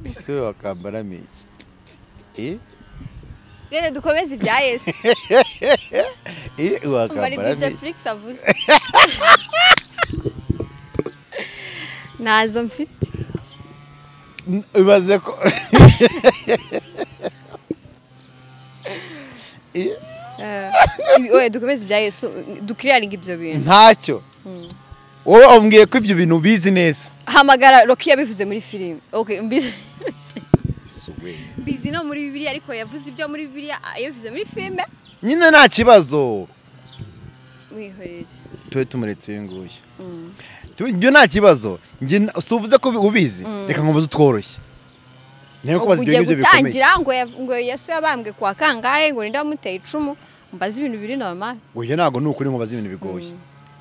ese wakambara miki rero dukomeze ibya Yesu wakambara miki Netflix avuze nazo mfite ibaze ko oya dukomeze ibya Yesu dukiriyaringa ibyo bintu ntacyo wowe wambwiye ko ibyo bintu ubizi neza hamagara Rocky yabivuze muri filime okay mbizi no muri Bibiliya ariko yavuze ibyo muri Bibiliya yavuze muri filime nyine nta kibazo wihorere tuwe tumuretse uyu nguyu ibyo nta kibazo si uvuze ko ubizi reka nkomeze utworoshye niyo kubaza ibyo ngibyo bikomeye gutangira ngo Yesu yabambwe kwa kangahe ngo ninde wamuteye icumu mbaza ibintu biri normal oya ntago ni ukuri nkubaza ibintu bigoye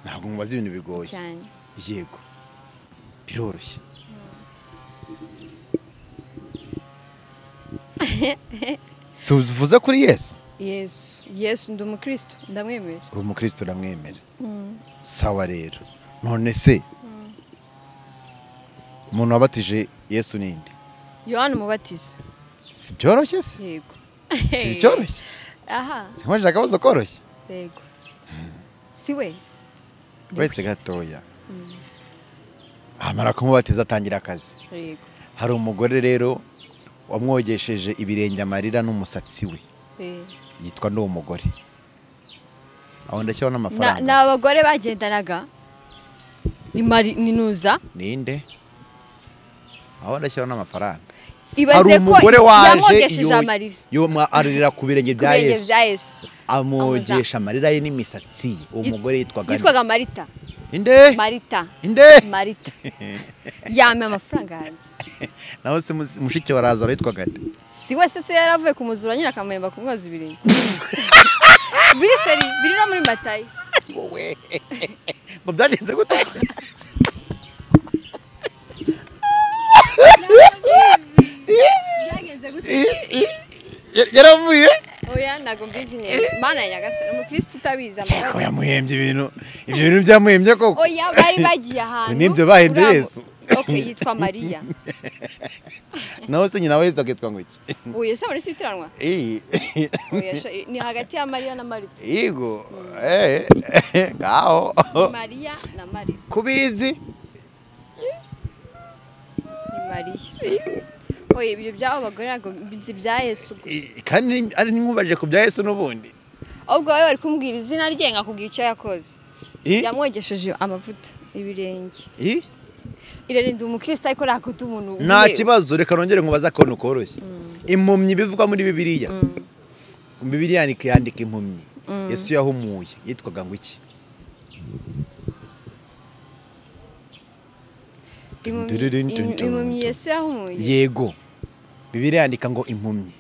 ntabwo nkubaza ibintu bigoye cyane yego biroroshye si uvuze kuri Yesu ndi umukristo ndamwemera uri umukristo uramwemera sawa rero none se umuntu wabatije Yesu ninde Yohana umubatiza si byoroshye se yego si byoroshye aha sinkoje akabazo koroshye yego si we wetse gatoya amara kumubatiza atangira akazi yego hari umugore rero wamwogesheje ibirenge amarira n'umusatsi we yitwa n'uwo mugore aho ndashyiraho n'amafaranga n'abagore bagendanaga ni Nuza ninde aho ndashyiraho n'amafaranga ibaze ko yamwogesheje amarira arira ku birenge bya Yesu amwogesha amarira ye n'imisatsi ye uwo mugore yitwaga Marita Marita yame amafaranga yanjye naho se mushiki wa Lazaro yitwaga nde si wese se yaravuye kumuzura nyina akamwemba kumwoza ibirenge biri no muri Matayo wowe ngo byagenze gute yaravuye oya nago mbizi neza mana ya Nyagasani umukristo utabiza amagara yamuhembye ibyo bintu byamuhembye koko oya bari bagiye ahantu nibyo bahembye Yesu okay yitwa Maria naho se nyina wese akitwa ngo iki oya se muri sitiranwa oya ni hagati ya Maria na Marita yego ngaho Maria na Marita kubizi ni Maria oya ibyo byabo bagore nago bizi bya Yesu kandi ari nkubaje ku bya Yesu n'ubundi ahubwo wowe bari kumbwira izina rye ngakubwira icyo yakoze yamwogesheje amavuta ibirenge irarinda umukristo ariko rakuta umuntu nta kibazo reka nongere nkubaza ko nukoroshye impumyi bivugwa muri Bibiliya Bibiliya yandika impumyi Yesu yahumuye yitwaga ngo iki impumyi Yesu yahumuye yego Bibiliya yandika ngo impumyi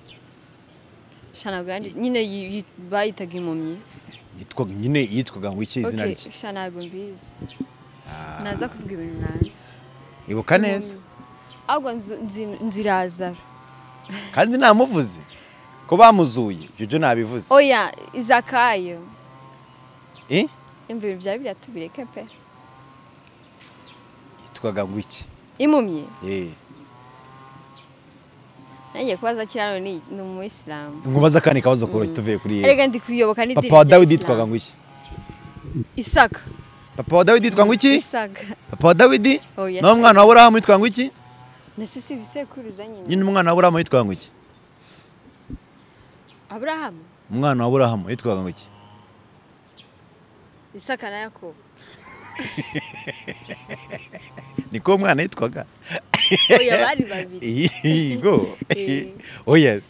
shanago nyine bayitaga impumyi yitwaga ngo iki izina rye shanago mbizi naza kuvuga ibintu nazi ibuka neza ahubwo nziraza kandi namuvuze ko bamuzuye ibyo nabivuze oya Izakayo imviro bya biratubireke pe yitwaga ngo iki impumyi nanjye kubaza kirano ni umuyisilamu nkubaza kandi kabazo koroshye tuvuye kuri Yesu erega ndi kuyoboka ni papa wa Dawidi yitwaga ngo iki Isaka papa wa Dawidi yitwa ngo iki Isaka papa wa Dawidi no mwana wa Aburahamu yitwa ngo iki nasi si bisekuruza nyine umwana wa Aburahamu yitwa ngo iki Aburahamu umwana wa Aburahamu yitwa ngo iki Isaka na Yakobo niko umwana yitwaga oya bari babiri yego oya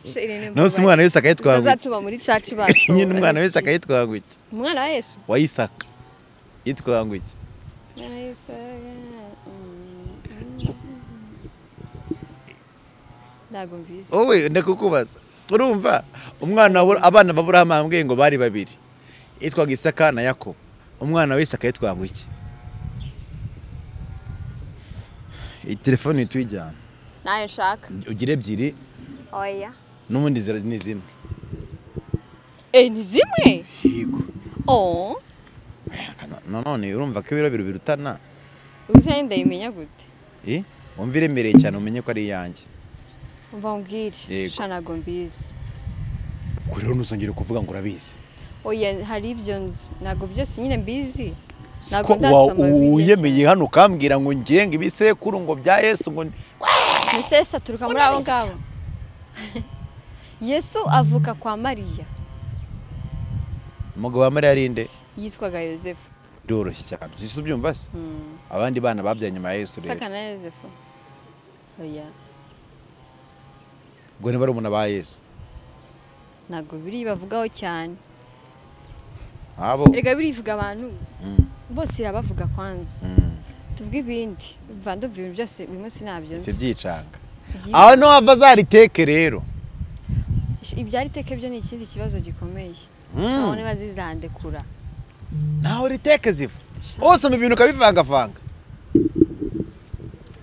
no se umwana wese akayitwa ngo azatuba muri church baso nyine umwana wese akayitwa ngo iki umwana wa Yesu wa Isaka yitwa ngo iki ndago mbizi owe ndakukubaza urumva umwana abana b'Aburahamu ambwiye ngo bari babiri yitwaga Isaka na Yakobo umwana wese akayitwa ngo iki telefone itwijyana nayo nshaka ugire ebyiri oya n'ubundi ni zimwe ni zimwe yego none urumva ko ibiro birutana ubuse ndayimenya gute wumva iremereye cyane umenye ko ari iyanjye umva umbwire shanago mbizi ubwo rero ntuzongere kuvuga ngo urabizi oya hari ibyo nzi ntabwo byose nyine mbizi uyemeye hano ukambwira ngo ngenga ibisekuru ngo bya Yesu ngo Yesu aturuka muri abo ngabo Yesu avuka kwa Mariya umugabo wa Mariya arinde yitwaga Yosefu. byoroshye cyane sisi ubyumva se abandi bana babyaye nyuma ya Yesu rero Isaka na Yosefu. Oya. ngo ni bari umuntu ba Yesu Ntabwo biri bavugaho cyane. abo Erega birivuga abantu bose irabavuga kwanza. Tuvuge ibindi mvando ibintu byose bimwe sinabyo se byicanga aho no wava zariteke rero ibyari teke byo ni ikindi kibazo gikomeye. Cyane bazizandekura. naho riteke ziva osoma ibintu kabivanga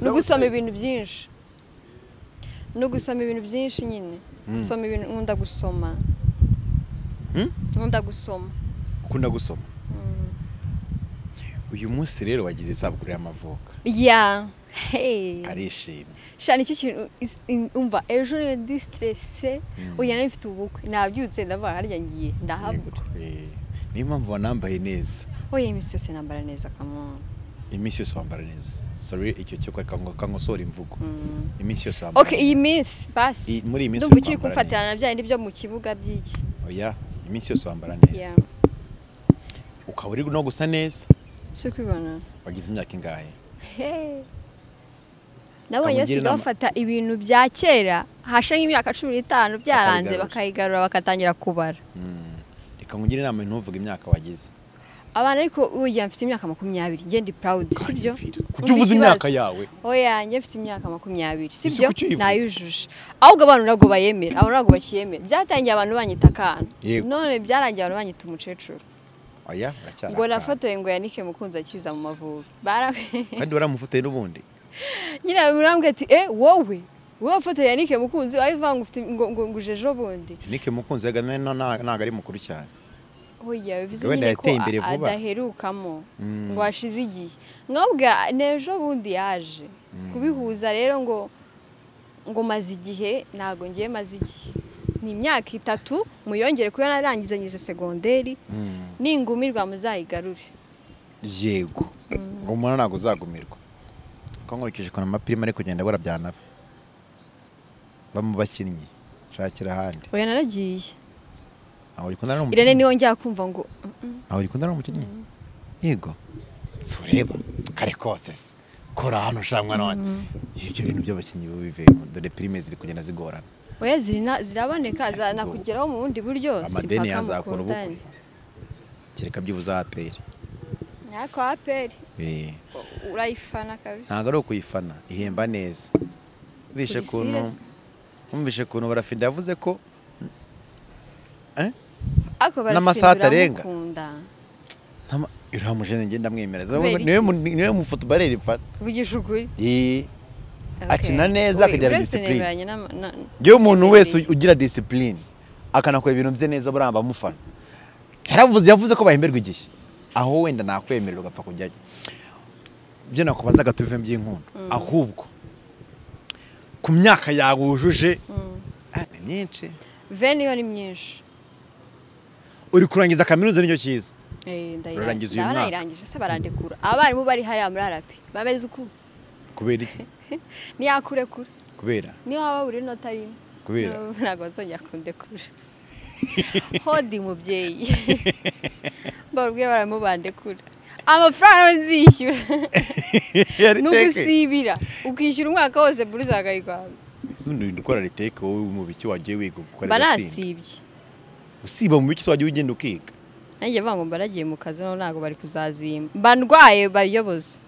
No gusoma ibintu byinshi. No gusoma ibintu byinshi nyine. Soma ibintu nkunda gusoma. Nkunda gusoma. ukunda gusoma uyu munsi rero wagize isabukuru y'amavuka Yeah. Hey. arishimye Shani iki kintu umva ejo ni distresse uya nafite ubukwe nabyutse ndava harya ngiye ndahabura. niyo mpamvu wanambaye neza Oya imisi yose nambara neza kamo. iminsi yose wambara neza sorry icyo cyo kangosora imvugo iminsi yose wambara Okay iyi miss basi muri iyi minsi ndumva ukiri kumfatirana bya byo mu kibuga by'iki. oya iminsi yose wambara neza Yeah. ukaba uri no gusa neza So kwibona. wagize imyaka ingahe Nabonye basiga bafata ibintu bya kera hashe nk'imyaka 15 byaranze bakayigarura bakatangira kubara. reka ngugire inama ntuvuge imyaka wagize Abana ariko uya mfite imyaka 20 nge ndi proud sibyo? kuki uvuze imyaka yawe Oya nge mfite imyaka 20 sibyo? Nayujuje. Ahubwo abantu nago bayemera, abantu nago bakiyemera. Byatangiye abantu banyita kana. None byarangiye abantu banyita umucecuru. oya uracyara Ngo nafotoye ngo Yannick Mukunzi akiza mu Mavubi. kandi waramufotoye n'ubundi Nyina murambwe ati wowe wafotoye Yannick Mukunzi ayivanga ufite ngo ujejo bundi. Yannick Mukunzi yaga ntago ari mukuru cyane. Oya bivuze nyine ko adaherukamo ngo ashize igihe. Mwabwa nejo bundi yaje kubihuza rero ngo maze igihe nago ngiye maze igihe. Ni imyaka 3 muyongere kuyo narangizanyije segonderi ningumirwa muzayigarure. Yego. Umuntu nago uzagumirwa. Ko nkurikije ko amapirima ari kugenda barabyanaba. Bamu bakinnyi shakira handi. Oya naragiye. Aho ikunda no Irene niyo njya kumva ngo aho ikunda no mukinnyi. Yego. Sureba kare kose. Kora hano shamwa none. Ibyo bintu by'abakinnyi bivemo dore prime ziri kugenda zigorana. Oya ziraboneka zana kugeraho mu bundi buryo amadeni yazakora ubukwe. Kereka byubuza APR. Yako APR. Urayifana kabisa. Ntago ari ukuyifana ihemba neza. Umvishe kuntu barafinda yavuze ko n'amasaha atarenga iramujene ngenda mwemera niwe mu footballer ipfa vugisha ukuri akina neza akagira discipline yo umuntu wese ugira discipline akanakora ibintu bye neza buramba mufana yavuze ko bahemberwa igihe aho wenda nakwemerera ugapfa kujyayo byo nakubazaga tubive by'inkundo ahubwo ku myaka yawe wujuje ni myinshi veni yo ni myinshi uri kurangiza kaminuza nicyo cyiza ndayirangiza uyu mwaka narangije se barandekura abarimu bari hariya muri arapi babeze uku kubera iki niyakure kure kubera niyo waba uri nota rimwe kubera ntabwo bazongera kundekura hodi mubyeyi babwiye baramu bandekura amafaranga nzishyura n'ugusibira ukishyura umwaka wose buri zagayigwawe sundi ndukora riteke wowe mu biki wagiye wiga gukora banasibye usiba mu biki wagiye ugenda ukiga nanjye vango mbaragiye mu kazi no nago bari kuzazima bandwaye bayoboza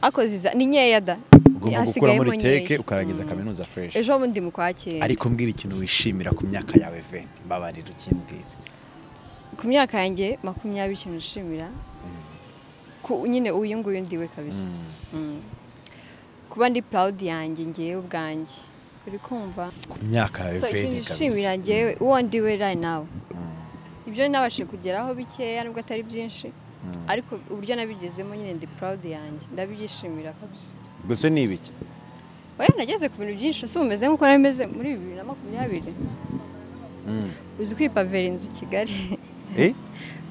akoziza ni nyeya da ugomba gukora muri teke ukarangiza kaminuza fresh ejo bundi mu kwakira ariko mbwira ikintu wishimira ku myaka yawe ve mbabarira ukimbwira ku myaka yanjye 20 ikintu nishimira nyine uyu nguyu ndiwe kabisa kuba ndi proud yanjye ngiye ubwanjye uri kumva ku myaka yawe ve nishimira ngiye uwo ndiwe right now ibyo nabashe kugeraho bikeya nubwo atari byinshi ariko uburyo nabigezemo nyine ndi proud yanjye ndabyishimira kabisa gusa ni ibiki oya nageze ku bintu byinshi so umeze nkuko nameze muri 2020 uzi kwipavera inzu Kigali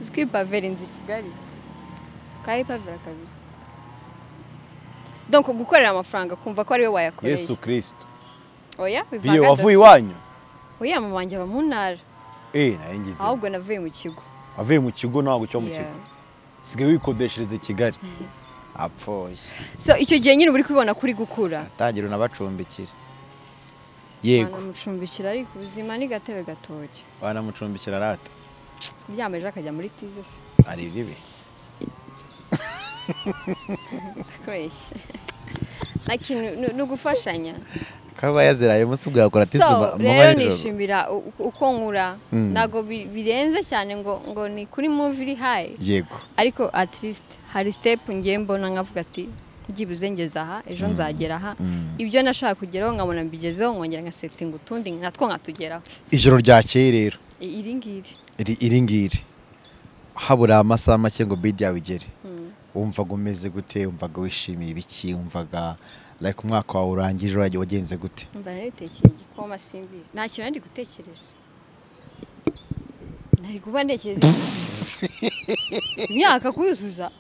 uzi kwipavera inzu Kigali kayipavera kabisa donc gukorera amafaranga kumva ko ari we wayakoreye Yesu Kristo oya biyo wavuye iwanyu oya mu banjye ba mu ntara nari ngize ahubwo navuye mu kigo avuye mu kigo ntabwo cyo mu Yeah. kigo sigaye wikodeshereza Kigali apfoye so icyo gihe nyine uri kubibona kuri gukura atangira unabacumbikira yego banamucumbikira ariko ubuzima ni gatebe gatoki banamucumbikira rata kuryama ejo akajya muri tize se ari ribi kweshye nta kintu ni ugufashanya kaba yaziraye musi bwakora tize so rero nishimira uko nkura ntago birenze cyane ngo ni kuri move iri high yego ariko at least hari step ngiye mbona nkavuga ati byibuze ngeze aha ejo nzagera aha ibyo nashaka kugeraho nkabona mbigezeho nkongera nka setting utundi natwo nkatugeraho ijoro ryakeye rero iri ngiri habura amasaha make ngo bid yawe igere wumvaga umeze gute wumvaga wishimiye ibiki wumvaga like umwaka wawe urangije wagenze gute mba naritekeye igikoma simbizi nta kintu nari gutekereza nari kuba ntekereza imyaka kuyuzuza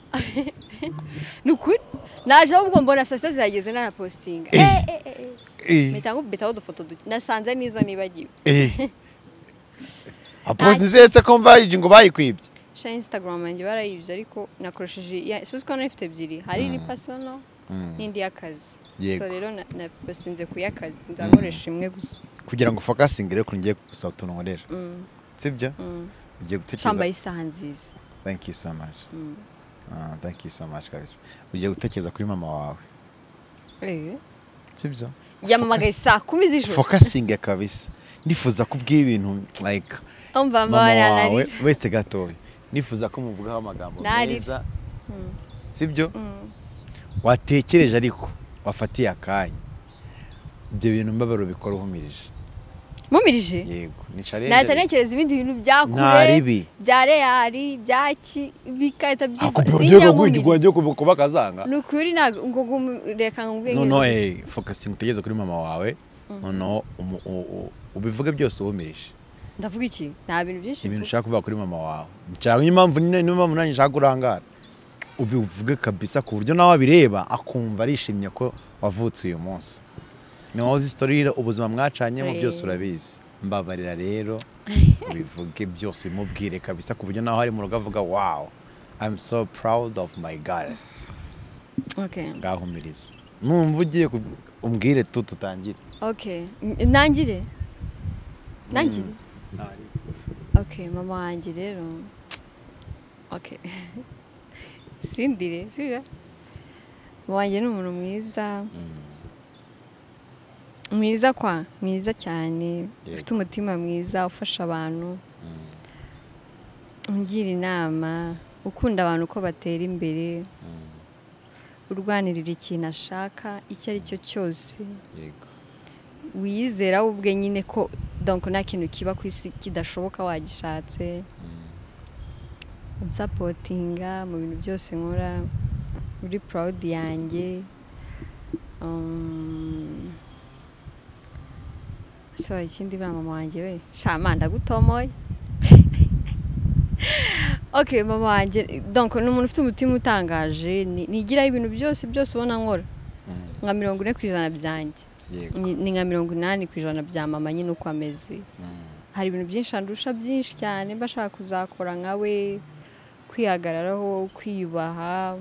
nukuri naje ahubwo mbona saa sita zirageze narapostinga mpita nkubitaho udufoto nasanze n'izo nibagiwe aposti zese ko mvayije ngo bayikwibye sha Instagram yanjye barayibye ariko nakoresheje suzi ko nifite ebyiri hari iri personal n'indi y'akazi so rero napostinze ku y'akazi nzakoresha imwe gusa kugira ngo focusing rero ko ngiye kugusaba utuntu nkorera sibyo ugiye gutekereza cyambaye isaha nziza thank you so much thank you so much kabisa ugiye gutekereza kuri mama wawe sibyo yamamagaye saa 10 z'ijoro focusing kabisa nifuza kubwira ibintu like mama wawe wetse gatoya nifuza ko muvugaho amagambo meza sibyo watekereje ariko wafatiye akanya ibyo bintu mbabaro bikora mumirije yego ni challenge natekereza ibindi bintu byakure bya reali byaki bikahita byinjya kuba kazanga nukuri ngo reka ngubwe no focusing utegeze kuri mama wawe no ubivuge byose wumirije ndavuga iki nta bintu byinshi ibintu ushaka kuvuga kuri mama wawe cyangwa impamvu nanjye nshaka kurangara ubivuge kabisa ku buryo nawe abireba akumva arishimye ko wavutse uyu munsi niho story ubuzima mwacanyemo byose urabizi mbabarira rero ubivuge byose mubwire kabisa ku buryo naho hari mu rugo avuga wow I'm so proud of my girl ngahumiriza numva ugiye umbwire tutangire nangire mama wanjye rero sindire mama wanjye ni umuntu mwiza cyane ufite umutima mwiza ufasha abantu ungira inama ukunda abantu uko batera imbere urwanirira ikintu ashaka icyo ari cyo cyose wiyizera ubwe nyine ko donc nta kintu kiba ku isi kidashoboka wagishatse unsapotinga mu bintu byose nkora uri proud yanjye so ikindi bwa mama wanjye we shama ndagutomoye mama wanjye donc ni umuntu ufite umutima utangaje nigiraho ibintu byose ubona nkora nka 40% byanjye ni nka 80% bya mama nyine uko ameze hari ibintu byinshi andusha byinshi cyane bashaka kuzakora nkawe kwihagararaho kwiyubaha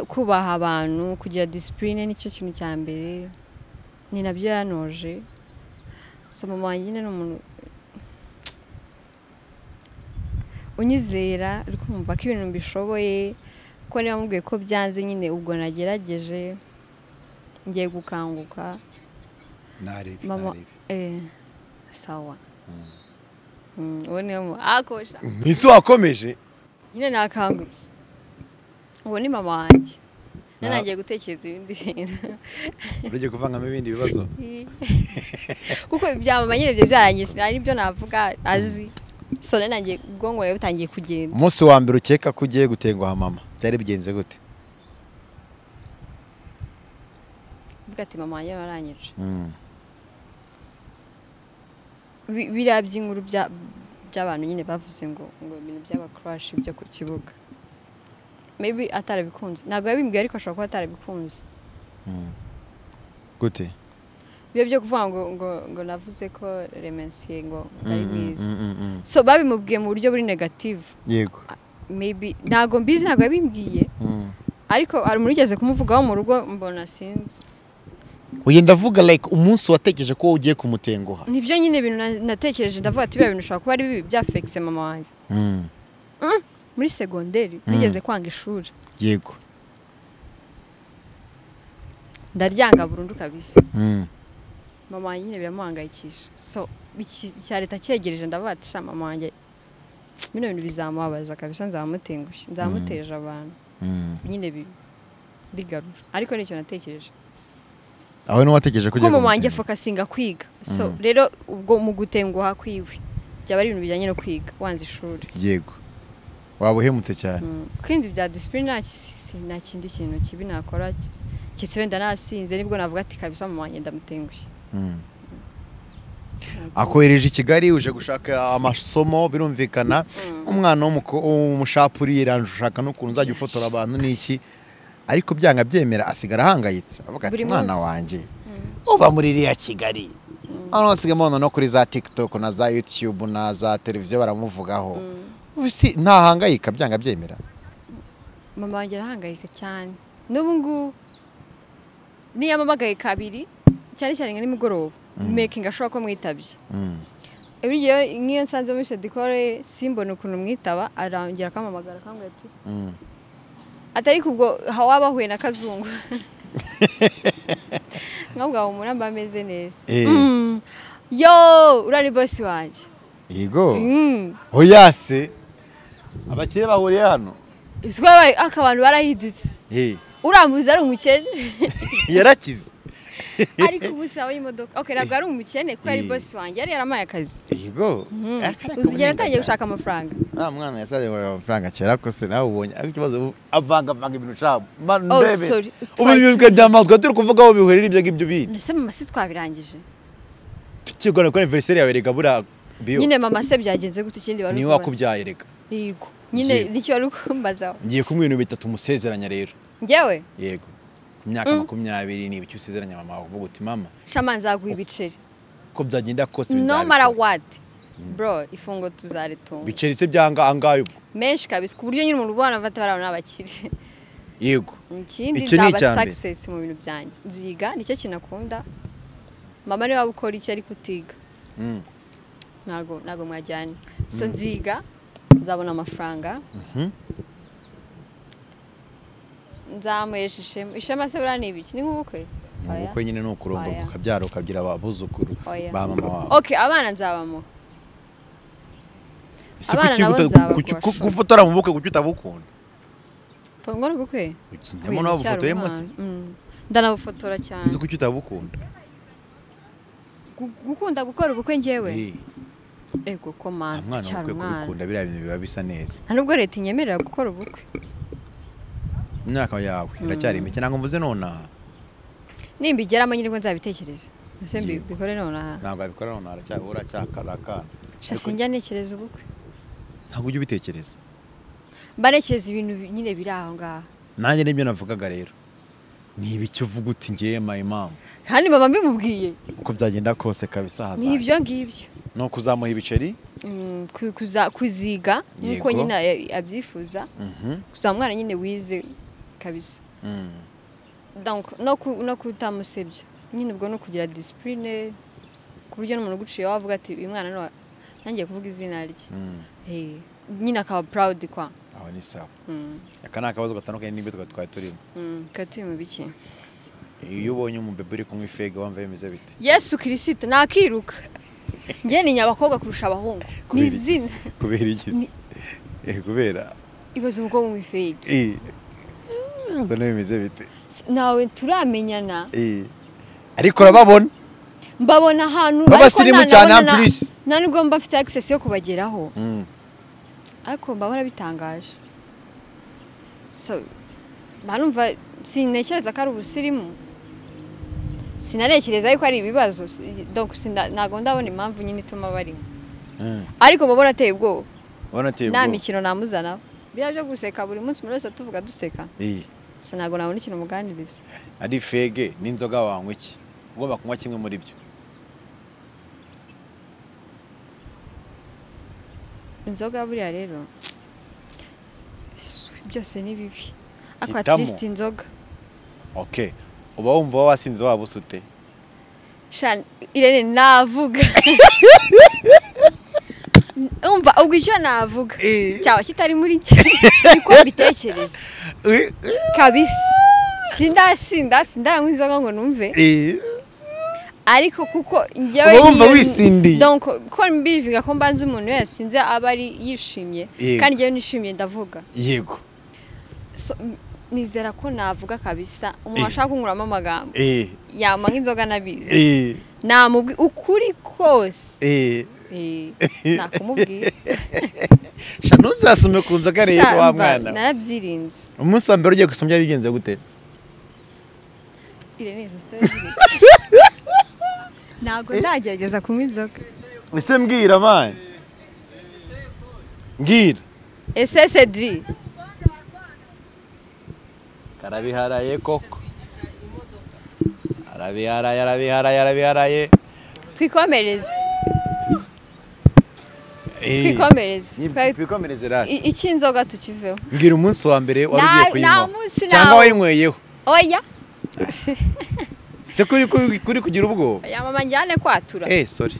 kubaha abantu kugira discipline nicyo kintu cya mbere ni nabyo yanoje so mama wanjye ni umuntu unyizera uri kumva ko ibintu mbishoboye ko niba mubwiye ko byanze nyine ubwo nagerageje ngiye gukanguka mama sawa uwo niyo akosha isi wakomeje nyine nakangutse uwo ni mama wanjye nangiye gutekereza ibindi bintu urege kuvangamo ibindi bibazo kuko bya mama nyine byo byarangiye ari byo navuga azi so nangiye ubwonko yawe butangiye kugenda umunsi wa mbere ukeka ko ugiye gutenguha mama byari bigenze gute ati mama wanjye baranyica biriya by'inkuru by'abantu nyine bavuze ngo ibintu by'aba crash byo ku kibuga maybe atarabikunze ntabwo yabimbwiye ariko ashobora kuba atarabikunze gute biyo byo kuvuga ngo navuze ko remercier ngo ari mwiza so babimubwiye mu buryo buri negative yego maybe ntago mbizi ntago yabimbwiye ariko ari murigeze kumuvugaho mu rugo mbona sinzi uye ndavuga like umunsi watekereje ko ugiye kumutenguha nibyo nyine ibintu natekereje ndavuga ati biba bintu ushobora kuba ari bibi bya fexe mama wanjye muri secondaire nigeze kwanga ishuri yego ndaryanga burundu kabisa mama wanjye nyine biramuhangayikisha so icya leta cyegereje ndavuga ati sha mama wanjye bino bintu bizamubabaza kabisa nzamutengushye nzamuteje abantu nyine bigarura ariko nicyo natekereje aho no watekereje ko mama wanjye focusinga kwiga so rero ubwo mu gutenguha kwiwe byaba ari ibintu bijyanye no kwiga wanze ishuri yego waba uhemutse cyane kwindi bya discipline nta kindi kintu kibi nakora cyese wenda nasinze nibwo navuga ati kabisa mama wanjye ndamutengushye akohereje i Kigali uje gushaka amasomo birumvikana umwana w'umushapuri yeranje ushaka n'ukuntu uzajya ufotora abantu n'iki ariko byanga byemera asigara ahangayitse avuga ati mwana wanjye uba muri iriya Kigali hano sigamono no kuri za TikTok na za YouTube na za televiziyo baramuvugaho ubusi ntahangayika byanga byemera mama wanjye arahangayika cyane n'ubu ngubu niyamamagaye kabiri cyane cyane nka nimugoroba making ashobora ko mwitabye Uriye ngiyo nsanze muri Sedikore simbona ukuntu mwitaba arangira akamamagara kambwira ati atari kubwo hawabahuye na Kazungu ngabwa umuramba ameze neza yo urari boss wanje yego oyase abakire bahuriye hano iswaye akabantu barahiditse urambuza ari umukene yarakize ariko ubusaba y'imodoka okay ntabwo ari umukene kuko ari boss wanjye yari yaramaye akazi yego uzigera atangiye gushaka amafaranga mwana yasaze amafaranga kera ko se nawe ubonye ariko ikibazo avanga ibintu cyabo sorry ubu ibintu by'amazwa turi kuvuga aho bihurira ibyo ngibyo bindi nese mama si twabirangije tukigona ko anniversary yawe rega bura bio nyine mama se byagenze gute ikindi bari ni wakubyaye rega yego nyine nicyo ari kumbaza ngiye kumwe ibintu bitatu musezeranya rero ngewe yego ku myaka 20 ni ibiki usezeranya mama wavuga uti mama shama nzaguha ibiceri ko byagenda kose no matter what bro ifungo tuzaritunga biceri se byanga angayo menshi kabisa ku buryo nyine umuntu ubona bata barabona abakire yego ikindi nzaba success mu bintu byanjye nziga nicyo kinakunda mama niwe wabukora iki ari kutiga nago mwajyanye so nziga nzabona amafaranga nzamuheshe ishema se bura n'ibiki ni nk'ubukwe ubukwe nyine no kurongorwa ukabyara ukagira abuzukuru ba mama wawe okay abana nzabamo abana nabo gufotora mu bukwe gucyuta bukunda ngora bukwe nyamo no bufotoye mose ndanabufotora cyane uzi gucyuta bukunda gukunda gukora ubukwe ngewe ego ko man cyaro gukunda biriya bintu biba bisa neza nta nubwo leta inyemerera gukora ubukwe imyaka yawe iracyari mike ntabwo mvuze nonaha nimba igeramo nyine ngo nzabitekereza ese mbikore nonaha ntabwo abikora nonaha uracyakarakana sinjya ntekereza ubukwe ntabwo ujya ubitekereza mbanekereza ibintu nyine biri aho ngaho nanjye nibyo navugaga rero ni ibiki uvuga uti ngiye my mom kandi mama mbimubwiye uko byagenda kose kabisa hazaza ni ibyo ngibyo no kuzamuha ibiceri kuziga nkuko nyine abyifuza kuzamwana nyine wize kabisa donc no kutamusebya nyine ubwo no kugira discipline ku buryo n'umuntu uguciye wavuga ati uyu mwana nangiye kuvuga izina rye nyine akaba proud kwa aho ni sawa aka ni akabazo gatandukanye n'ibyo twari turimo turi mu biki iyo ubonye umubebe uri kumwe ifege wamva bimeze bite Yesu Kristo nakiruka njye ni nyabakobwa kurusha abahungu ni izina kubera iki kubera ibaze umukobwa mu ifege mbona bimeze bite nawe turamenyana ariko urababona mbabona ahantu babasirimu cyane ampulisi nta nubwo mba mfite access yo kubageraho ariko mbabona bitangaje so banumva sintekereza ko ari ubusirimu sinarekereza yuko ari ibibazo donc ntago ndabona impamvu nyine ituma barimo ariko babona ateye ubwoba nta mikino namuzana bya byo guseka buri munsi muri wese tuvuga duseka ntago nabona ikintu muganiriza ari fege n'inzoga wanywa iki ugomba kunywa kimwe muri byo. inzoga buriya rero byose ni bibi ako Hitamo. at least inzoga Okay, uba wumva wasinze waba usute? shan Irene navuga umva ubwo icyo navuga cyaba kitari muri cye niko mbitekereza kabisa sindanywa inzoga ngo numve ariko kuko njyewe wumva wisindiye donc ko mbivuga ko mbanze umuntu yasinze aba ari yishimye kandi njyewe nishimye ndavuga yego nizera ko navuga kabisa umuntu ashaka kunkuramo amagambo yama nk'inzoga nabizi namubwi ukuri kose nakumubwira ntuzasume ku nzoga rero wa mwana. narabyirinze umunsi wa mbere ugiye gusoma byabigenze gute? Irene ntabwo ndagerageza kunywa inzoga. Ese mbwira mani, mbwira. Ese Cedri karabiharaye koko, arabiharaye twikomereze twikomereze rero. Iki inzoga tukiveho. Mbwira umunsi wa mbere wari ugiye kuyinywa cyangwa wayinyweyeho? Oya se kuri kugira ubwoba? ya mama njyane kwatura. Sorry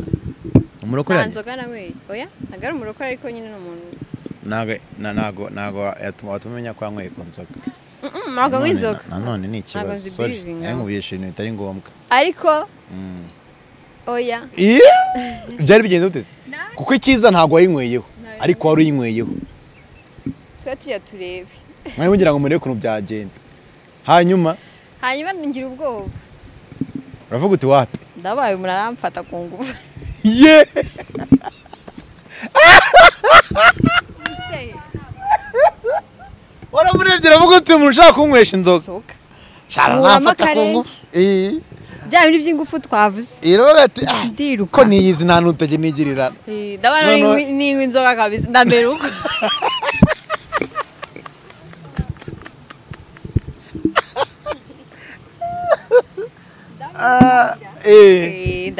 umurokore nta nzoga nanyweye. Oya ntabwo ari umurokore ariko nyine n'umuntu nago watumenya ko yanyweye ku nzoga. ntabwo w'inzoga nanone ni ikibazo. Sorry nkubwishe ibintu bitari ngombwa ariko oya byari bigenze gute? Kuko icyiza ntabwo wayinyweyeho ariko wari uyinyweyeho. twe tujya turebe mwari mugira ngo murebe ukuntu byagenda. hanyuma ngira ubwoba. uravuga uti wapi? ndabaye umuntu aramfata ku ngufu. ye waramurebye uravuga uti umuntu ushaka kunywesha inzoga shara nafata ku ngufu. bya bindi by'ingufu twavuze iravuga ati ndiruka ko niyizi nta nutajye nigirira. ndabona ninywa inzoga kabisa ndameruka.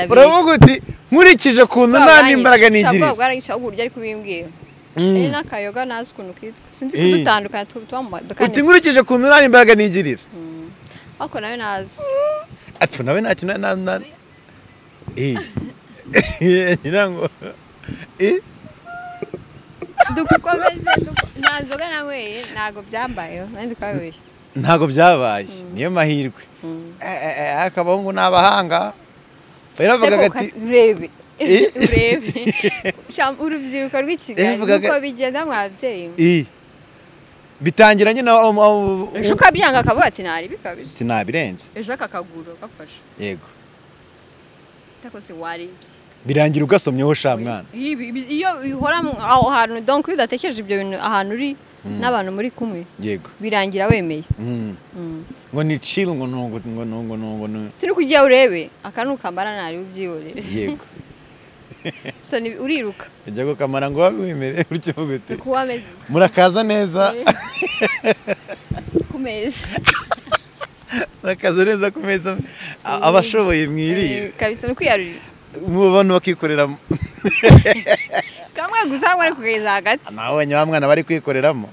uravuga uti nkurikije ukuntu nta n'imbaraga nigirira. bwaragisha uburyo ari kubimbwira. ari n'akayoga nazi ukuntu kitwa sinzi kudutandukanya tuba mu modoka. uti nkurikije ukuntu nta n'imbaraga nigirira. ariko nawe nazi ati nawe nta kintu na nyirango dukomeze nta nzoga nanyweye ntabwo byambayeho nandi twabeshye. ntabwo byabaye niyo mahirwe. akabahungu ni abahanga baravuga ati urebe urubyiruko rw'ikigali uko bigenda mwabyeyi bitangira nyine ejo ukabyanga akavuga ati ntari bikabije ati nabirenze ejo akakaguru gafashe yego takose waribye birangira ugasomyeho sha mwana. iyo uhora aho hantu donc iyo udatekereje ibyo bintu ahantu uri n'abantu muri kumwe yego birangira wemeye. ngo ni chill ngo nungo turi kujya urebe akanu kamara nari ubyiyorere yego so uriruka ujya gukamara ngo wabimere uricyo gute kuwameze murakaza neza kumeza murakaza neza kumeza abashoboye mwiriye kabisa no kwiyarurira mu bantu bakikorera kamwe gusa ngo ari kugeza hagati nawe nyamwana bari kwikoreramo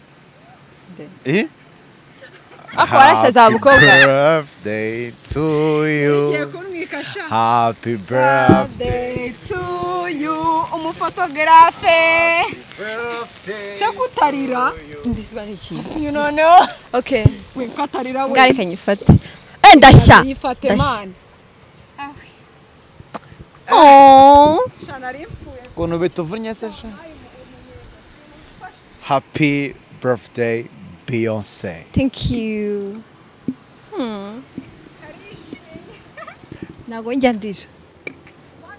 ako arasaza abukobwa. birthday to you, happy birthday to you, umufotogarafe se kutarira ndisba iki si noneho. Okay we katarira we ngari kanyifate ndashya yifate man. Kono bituvunya sesha. Happy birthday Beyonce. Thank you. Nago njya ndira.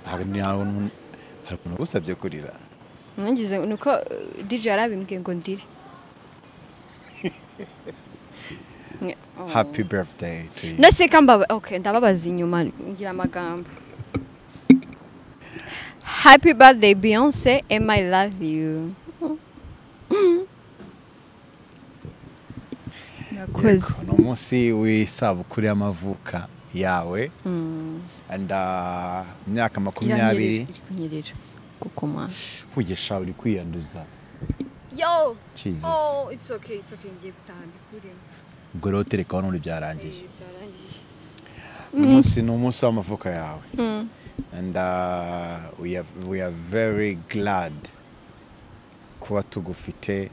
Harikuno gusabye kurira. Ngize nuko DJ arabimbwiye ngo ndire. Happy birthday to you. Nase kamba okay ndababaza inyuma ngira amagambo. Happy birthday Beyonce and I love you. Nakoze. No munsi w'isabukuru y'amavuka yawe and imyaka 20 iri kunyerera kuko mwana kugesha uri kwiyanduza yo Jesus it's okay ngiye gutanga kuri ubwo rero tereka none byarangiye byarangiye ni umunsi w'amavuka yawe and we are very glad kuba tugufite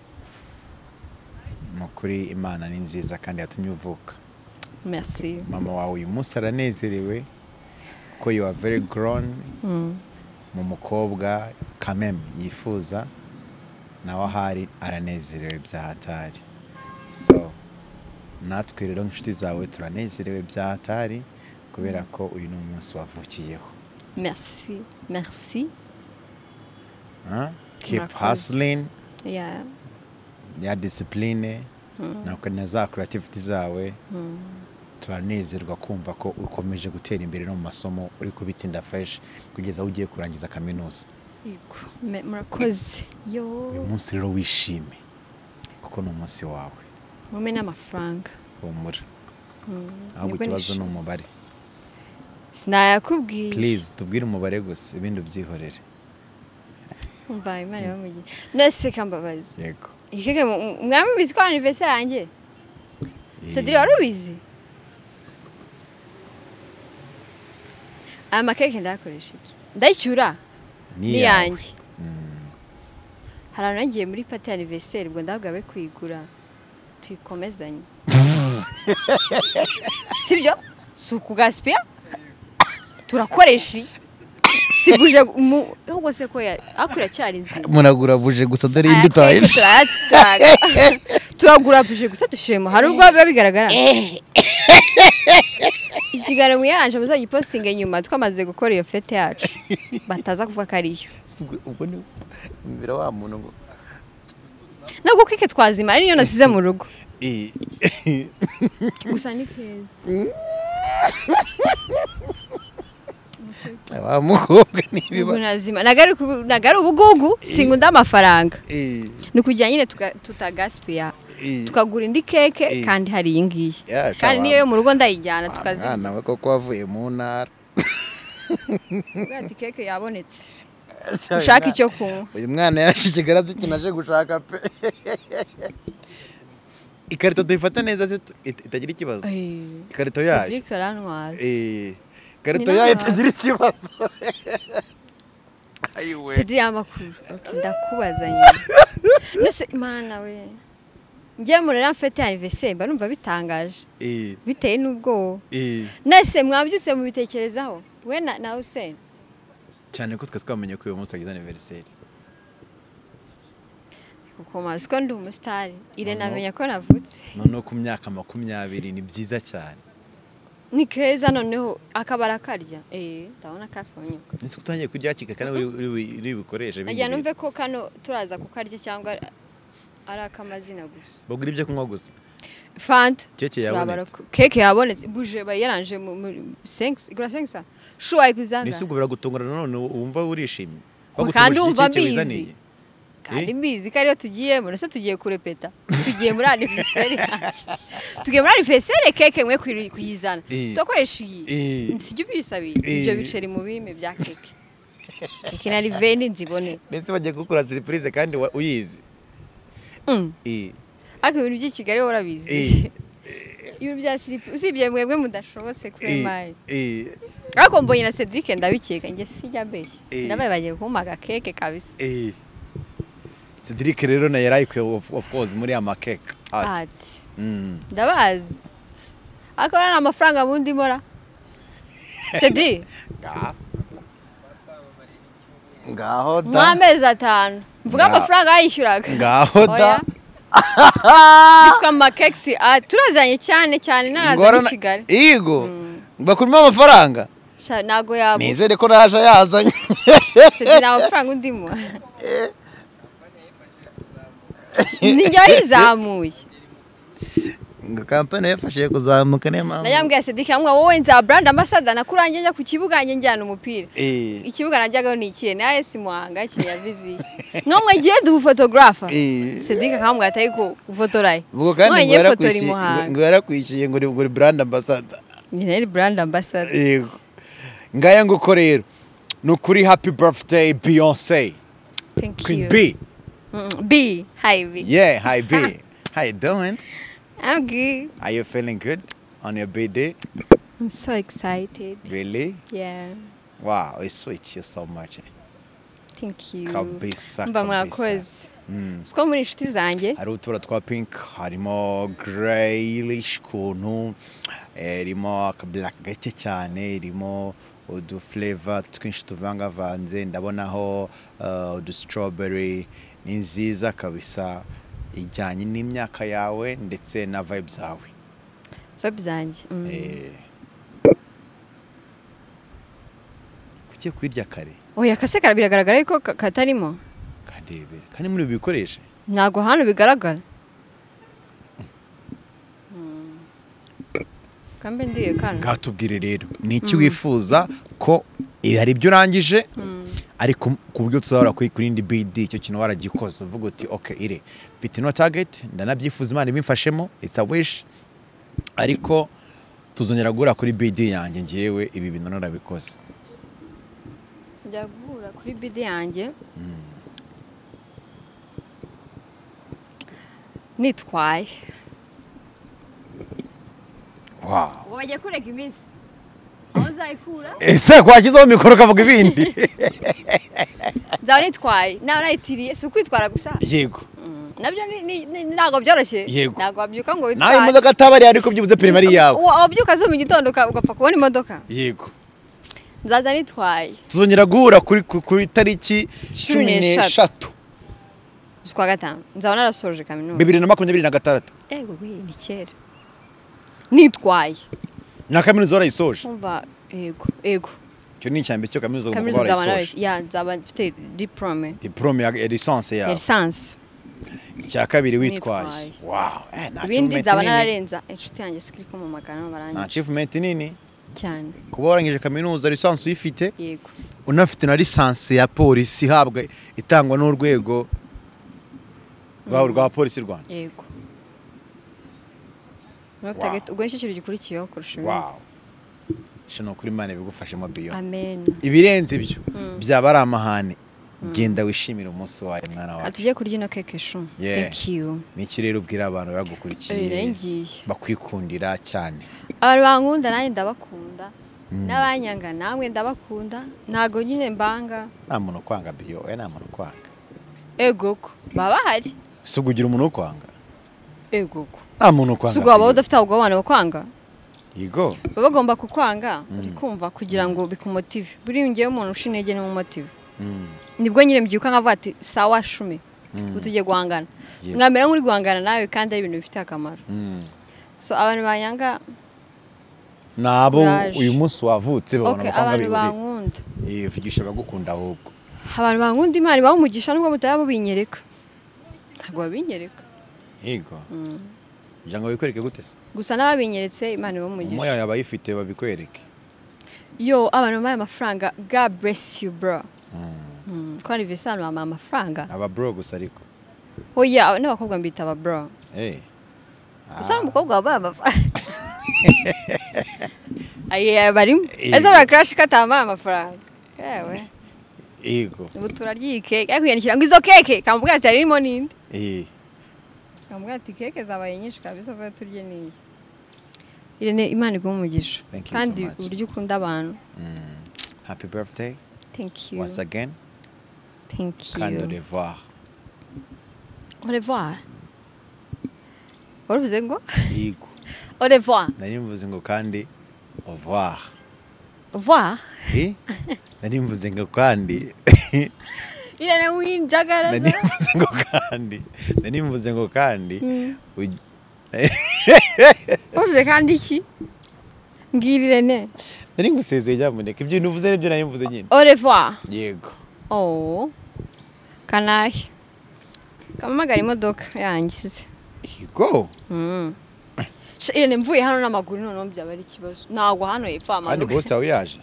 mukuri Imana ni nziza kandi yatumye uvuka merci mama wawe uyu munsi aranezerewe ko you are very grown mu mukobwa kameme yifuza nawe ahari aranezerewe byahatari so natwe rero inshuti zawe turanezerewe byahatari kubera ko uyu ni umunsi wavukiyeho merci keep hustling ya discipline na za creativity zawe turanezerwa kumva ko ukomeje gutera imbere no mu masomo uri kubitsinda fresh kugeza aho ugiye kurangiza kaminuza murakoze uyu munsi rero wishime kuko ni umunsi wawe mume n'amafaranga humura ahubwo ikibazo ni umubare sinayakubwiye please tubwire umubare gusa ibindi ubyihorere umva Imana bamugiye nese kambabazi yego ikeke mwami bizi ko anniversaire yanjye Cedric wari ubizi amakeke ndakoresha iki ndayicyura ni yanjye hari nagiye muri party anniversaire ubwo ndagabe kwigura tuyikomezanye sibyo suku gaspia turakoresha sibuje ahubwo se ko akura cyari nzi munagura buje gusa dore indi tayi turagura buje gusa dushemo hari ubwo biba bigaragara ikiganiro muyanje muzayi posting nyuma twamaze gukora iyo fete yacu bataza kuvuga kariyo ubwo ni imbere wa muntu ngo nago kike twazima ari niyo nasize mu rugo gusa ni keza wa mukobwa nibiba nazima nagari ubugugu singunda amafaranga ni kujya nyine tutagaspia tukagura indi keke kandi hari ingiye kandi niyo yo mu rugo ndayijyana tukazima nawe koko wavuye mu ntara ati keke yabonetse ushaka icyo kunywa uyu mwana yashikigara zikinaje gushaka pe ikarito tuyifata neza itagira ikibazo ikarito yayo Cedric aranwaza ikarito yayo itagira ikibazo ayiwe Cedric amakuru ndakubaza nyine nose mana we ngiye muri la fête anniversaire mba numva bitangaje biteye n'ubwo nese mwabyutse mu bitekerezaho we na Hussein cyane ko twe twamenye ko uyu munsi agize anniversaire kuko mazi ko ndi umustar Irene amenya ko navutse none ku myaka 20 ni byiza cyane ni keza noneho akabara karya ndabona kafonyuka nise utangiye kurya kike kandi uri bikoresha bindi ajya numve ko kano turaza kukarya cyangwa ari akamazina gusa bagura ibyo kunywa gusa Fanta keke yabonetse buje bayaranje mu 5 igura 5 shuwa ikuzanga nise ubwo biragutungura none wumva urishimye kandi umva bizi kandi bizi kariyo tugiyemo nese tugiye kurepeta tugiye muri anniversaire tugiye muri anniversaire keke mwe kuyizana tukoresha iyi nsijye bisabiye ibyo biceri mu bime bya keke keke na liveni nzibone nese bagiye gukora surprise kandi uyizi ako ibintu by'Ikigali urabizi ibintu bya surprise usibye mwebwe mudashobotse kuri mai ariko mbonye na Cedric ndabikeka nge sijya mbeshye ndabaye bagiye kumaga keke kabisa Cedric rero na yarayikwe of course muri amakeke art ndabazi akora n'amafaranga bundi mora Cedric ngaho da mwamezi 5 mvuga amafaranga yishyuraga ngaho da bitwa amakeke turazanye cyane naza mu Kigali yego bakurimo amafaranga nago yabo nizere ko naje yazanye Cedric amafaranga undimo Ninjye yizamuye ngo kampani yafashije kuzamuka ne mama Nayambwiye Cedric amwe wowe nza brand ambassador nakurangiye njya ku kibuga njyana umupira ikibuga najyaga ni ikiye na AS Muhanga kinya vizi nomwe giye du photographer Cedric akamwe atayi ko ufotoraye ubwo kandi ngo yarakwishiye ngo brand ambassador Ni brand ambassador. Yego. Ngaya nguko rero. Nukuri happy birthday Beyonce. Thank Queen you. B. B. Hi B. Yeah, hi B. How you doing? I'm good. Are you feeling good on your birthday? I'm so excited. Really? Yeah. Wow, it's sweet you so much. Thank you. Kabisa, Mba kabisa. mwakoze. Siko muri inshuti zanjye. Hari utubara twa pink, harimo grayish kuntu, irimo aka black gake cyane, irimo udu flavor twinshi tuvangavanze, ndabonaho udu strawberry, ni nziza kabisa, ijyanye n'imyaka yawe ndetse na vibe zawe. Vibe zanjye. Kugiye kwirya kare. Oya kase biragaragara yuko katarimo. Kadebere. Kandi muri bikoreshe. Ntago hano bigaragara. Kambe ndiye kana. Ngatubwire rero ni iki wifuza ko hari ibyo urangije ariko ku buryo tuzahora kuri indi BD icyo kintu waragikoze uvuga uti okay ire mfite no target ndanabyifuza Imana ibimfashemo it's a wish ariko tuzongera gura kuri BD yanjye ngiyewe ibi bintu narabikoze. Njya guhura kuri BD yanjye. Nitwaye. Wow. Ngo bajye kureka iminsi. Aho nzayikura? Ese kwakizaho mikoro kavuga ibindi. Nzaho nitwaye. Nawe nayitiriye si ukwitwara gusa. Yego. Nabyo ntago byoroshye. Yego. Ntago wabyuka ngo witware. Nawe imodoka atabari ariko byibuze primary yawe. Wabyuka zo mu gitondo ugapfa kubona imodoka. Yego. Nzaza nitwaye. Tuzongera guhura kuri tariki 13. Z'ukwa gatanu. Nzaba narasoje kaminuza. 2026. Ego ni kera. Nitwaye. Na kaminuza warayisoje. Umva ego. Cyo ni icyambe cyo kaminuza Kaminuza warayisoje. ya nzaba mfite diplome. Diplome ya licence ya. License. Icya kabiri witwaye. Wow. Ibindi nzaba nararenza inshuti yanjye sikiri ko mu magana barangije. Achievement nini? Cyane. Kuba warangije kaminuza licence uyifite? Yego. Unafite na licence ya polisi habwa itangwa n'urwego rwa polisi Rwanda. Yego. Notagete ubwo nicyo gikurikiyeho kurusha ibindi. Wow. Shino kuri Imana bigufashemo biyo. Amen. Ibirenze ibyo byaba ari amahane. Genda wishimira umunsi wawe mwana wawe. Atujye kurya no keke shu. Thank you. Niki rero ubwira abantu bagukurikiye. Bakwikundira cyane. Abantu bankunda nanjye ndabakunda. N'abanyanga namwe ndabakunda. Ntago nyine mbanga. Nta muntu kwanga biyo, nta muntu kwanga. Ego ko baba hari. Sugu ugira umuntu kwanga. Ego ko. Nta muntu kwanga. Sugu aba udafite ahubwo abana bakwanga. Yego. Baba bagomba kukwanga kumva kugira ngo bikumotive. Buri ngiye umuntu ushinege no mu motive. Nibwo nyine mbyuka nkavuga ati sawa 10 utugiye guhangana. Ngamera nk'uri guhangana nawe kandi ari ibintu bifite akamaro. So abantu banyanga nabo uyu munsi wavutse babona bakanga abantu bankunda. Vugisha bagukunda ahubwo. Abantu bankunda Imana bawumugisha nubwo mutaya binyereka. Ntago babinyereka. Yego. Jango bikwereke gute se? Gusa nababinyeretse Imana bawumugisha. Moya yabayifite babikwereke. Yo abantu baye amafaranga God bless you bro. Kwa anniversaire mama amafaranga. Aba bro gusa ariko. Oya n'abakobwa mbita aba bro. Usa n'umukobwa wabaye amafaranga. Aye bari. Eza bara crash katama amafaranga. Yewe. Yego. Ubu turaryi cake. Yakuyandikira ngo izo cake kamubwira ati arimo ninde? Kamubwira ati cake zabaye nyinshi kabisa ko turye niyi. Irene Imana igumugisha. Kandi uburyo ukunda abantu. Happy birthday. Thank you. Once again. Thank you. Kandi au revoir. Au revoir. Uruvuze ngo? Yego. Au revoir. Nari mvuze ngo kandi au revoir. Au revoir? Nari mvuze ngo kandi. Irene winjagara. Nari mvuze ngo kandi. Uvuze kandi iki? Ngirire ne. Nari ngusezeye nyamuneka ibyo nuvuze n'ibyo nari mvuze nyine. Au revoir. Yego. Oh. Kanahe. Kamamagara imodoka yangize. Yego. Irene mvuye hano n'amaguru none byaba ari kibazo. Nago hano yepfa amanuka. Kandi boss aho yaje.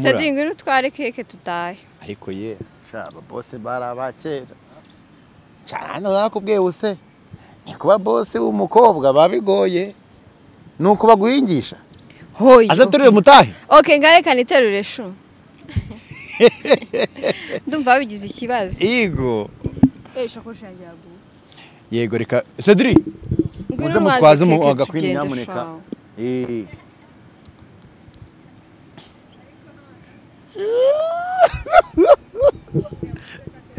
Sedingi n'utware keke tutahe. Ariko ye shaba boss barabakera. Cyane narakubwiye use. Ni kuba boss w'umukobwa babigoye. nuko baguhingisha hoyo azaterure mutahe okay ngareka niterure shu ndumva bigize ikibazo yego shakoshi yanjye yagu yego reka Cedri muze mutwaze mu agakwini nyamuneka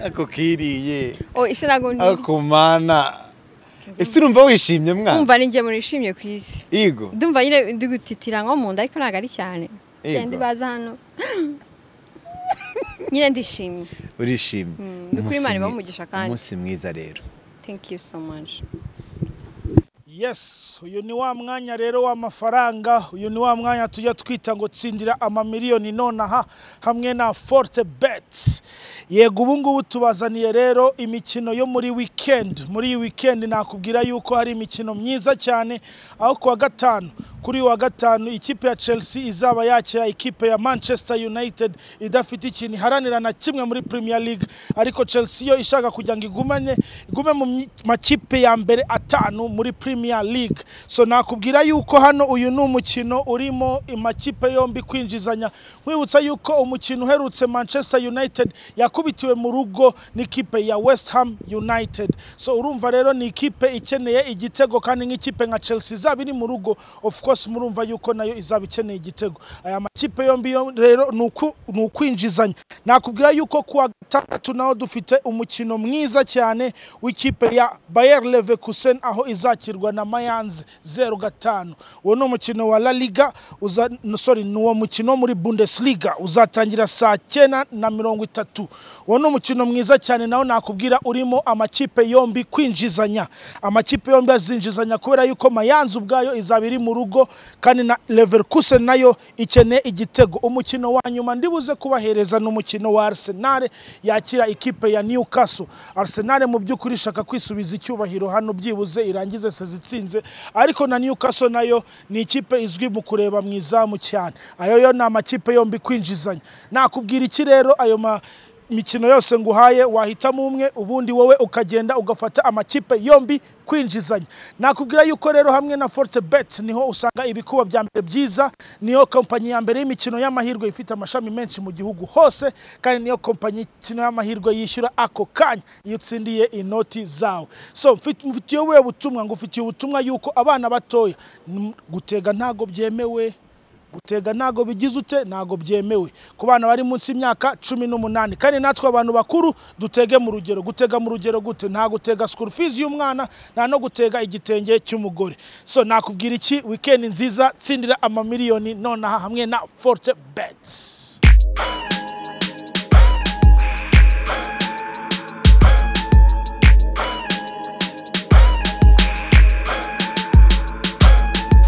ako kiriye ishirago ni akomana ese urumva wishimye mwana umva ninjye murishimye ku isi yego ndumva nyine ndi gutitira nko mu nda ariko ntago ari cyane ndi baza hano nyine ndishimye urishimye kuri Imana bamugisha kandi umunsi mwiza rero thank you so much. Yes, uyu ni wa mwanya rero w'amafaranga, uyu ni wa mwanya tujya twita ngo tsindira amamiliyoni nonaha hamwe na Forte Bet. Yego ubungubu tubazaniye rero imikino yo muri weekend. Muri weekend nakubwira yuko hari imikino myiza cyane aho kuwa gatanu kuri wa gatanu ikipe ya Chelsea izaba yakira ikipe ya Manchester United idafite ikintu haranira na kimwe muri Premier League, ariko Chelsea yo ishaka kujya ngo igume mu makipe ya mbere atanu muri Premier League. So nakubwira yuko hano uyu ni umukino urimo imakipe yombi kwinjizanya. Nkwibutsa yuko umukino uherutse Manchester United yakubitiwe mu rugo n'ikipe ya West Ham United. So urumva rero ni ikipe ikeneye igitego kandi nk'ikipe nka Chelsea izaba iri mu rugo, of course murumva yuko nayo izaba ikeneye igitego. Aya makipe yombi rero ni ukwinjizanya. Nakubwira yuko kuwa gatandatu naho dufite umukino mwiza cyane w'ikipe ya Bayer Leverkusen aho izakirwa na Mayans 0-5. Uwo ni umukino wa La Liga ni uwo mukino muri Bundesliga uzatangira saa 9:30. Uwo ni umukino mwiza cyane naho nakubwira urimo amakipe yombi kwinjizanya. Amakipe yombi azinjizanya kubera yuko Mayans ubwayo izaba iri mu rugo kandi na Leverkusen nayo ikeneye igitego. Umukino wa nyuma ndibuze kubahereza n'umukino wa Arsenal yakira ikipe ya Newcastle. Arsenal mu by'ukuri shaka kwisubiza icyubahiro hano byibuze irangize sezitsinze, ariko na Newcastle nayo ni ikipe izwi mu kureba mu izamu cyane. Ayo yo na amakipe yombi kwinjizanya. Nakubwira iki rero, ayo mikino yose nguhaye wahitamo umwe ubundi wowe ukagenda ugafata amakipe yombi kwinjizanya. Nakubwira yuko rero hamwe na Forte Bet niho usanga ibikuba bya mbere byiza, niyo kompanyi ya mbere y'imikino y'amahirwe ifite amashami menshi mu gihugu hose, kandi niyo kompanyi y'imikino y'amahirwe yishyura ako kanya iyo utsindiye inoti zawe. So mfitiye wowe ubutumwa, ngufitiye ubutumwa yuko abana batoya gutega ntago byemewe, gutega ntago bigize ute ntago byemewe ku bana bari munsi y'imyaka 18, kandi natwe abantu bakuru dutege mu rugero. Gutega mu rugero gute? Nta gutega school fees y'umwana, nta no gutega igitenge cy'umugore. So nakubwira iki, weekend nziza, tsindira amamiliyoni nonaha hamwe na Forte Bet.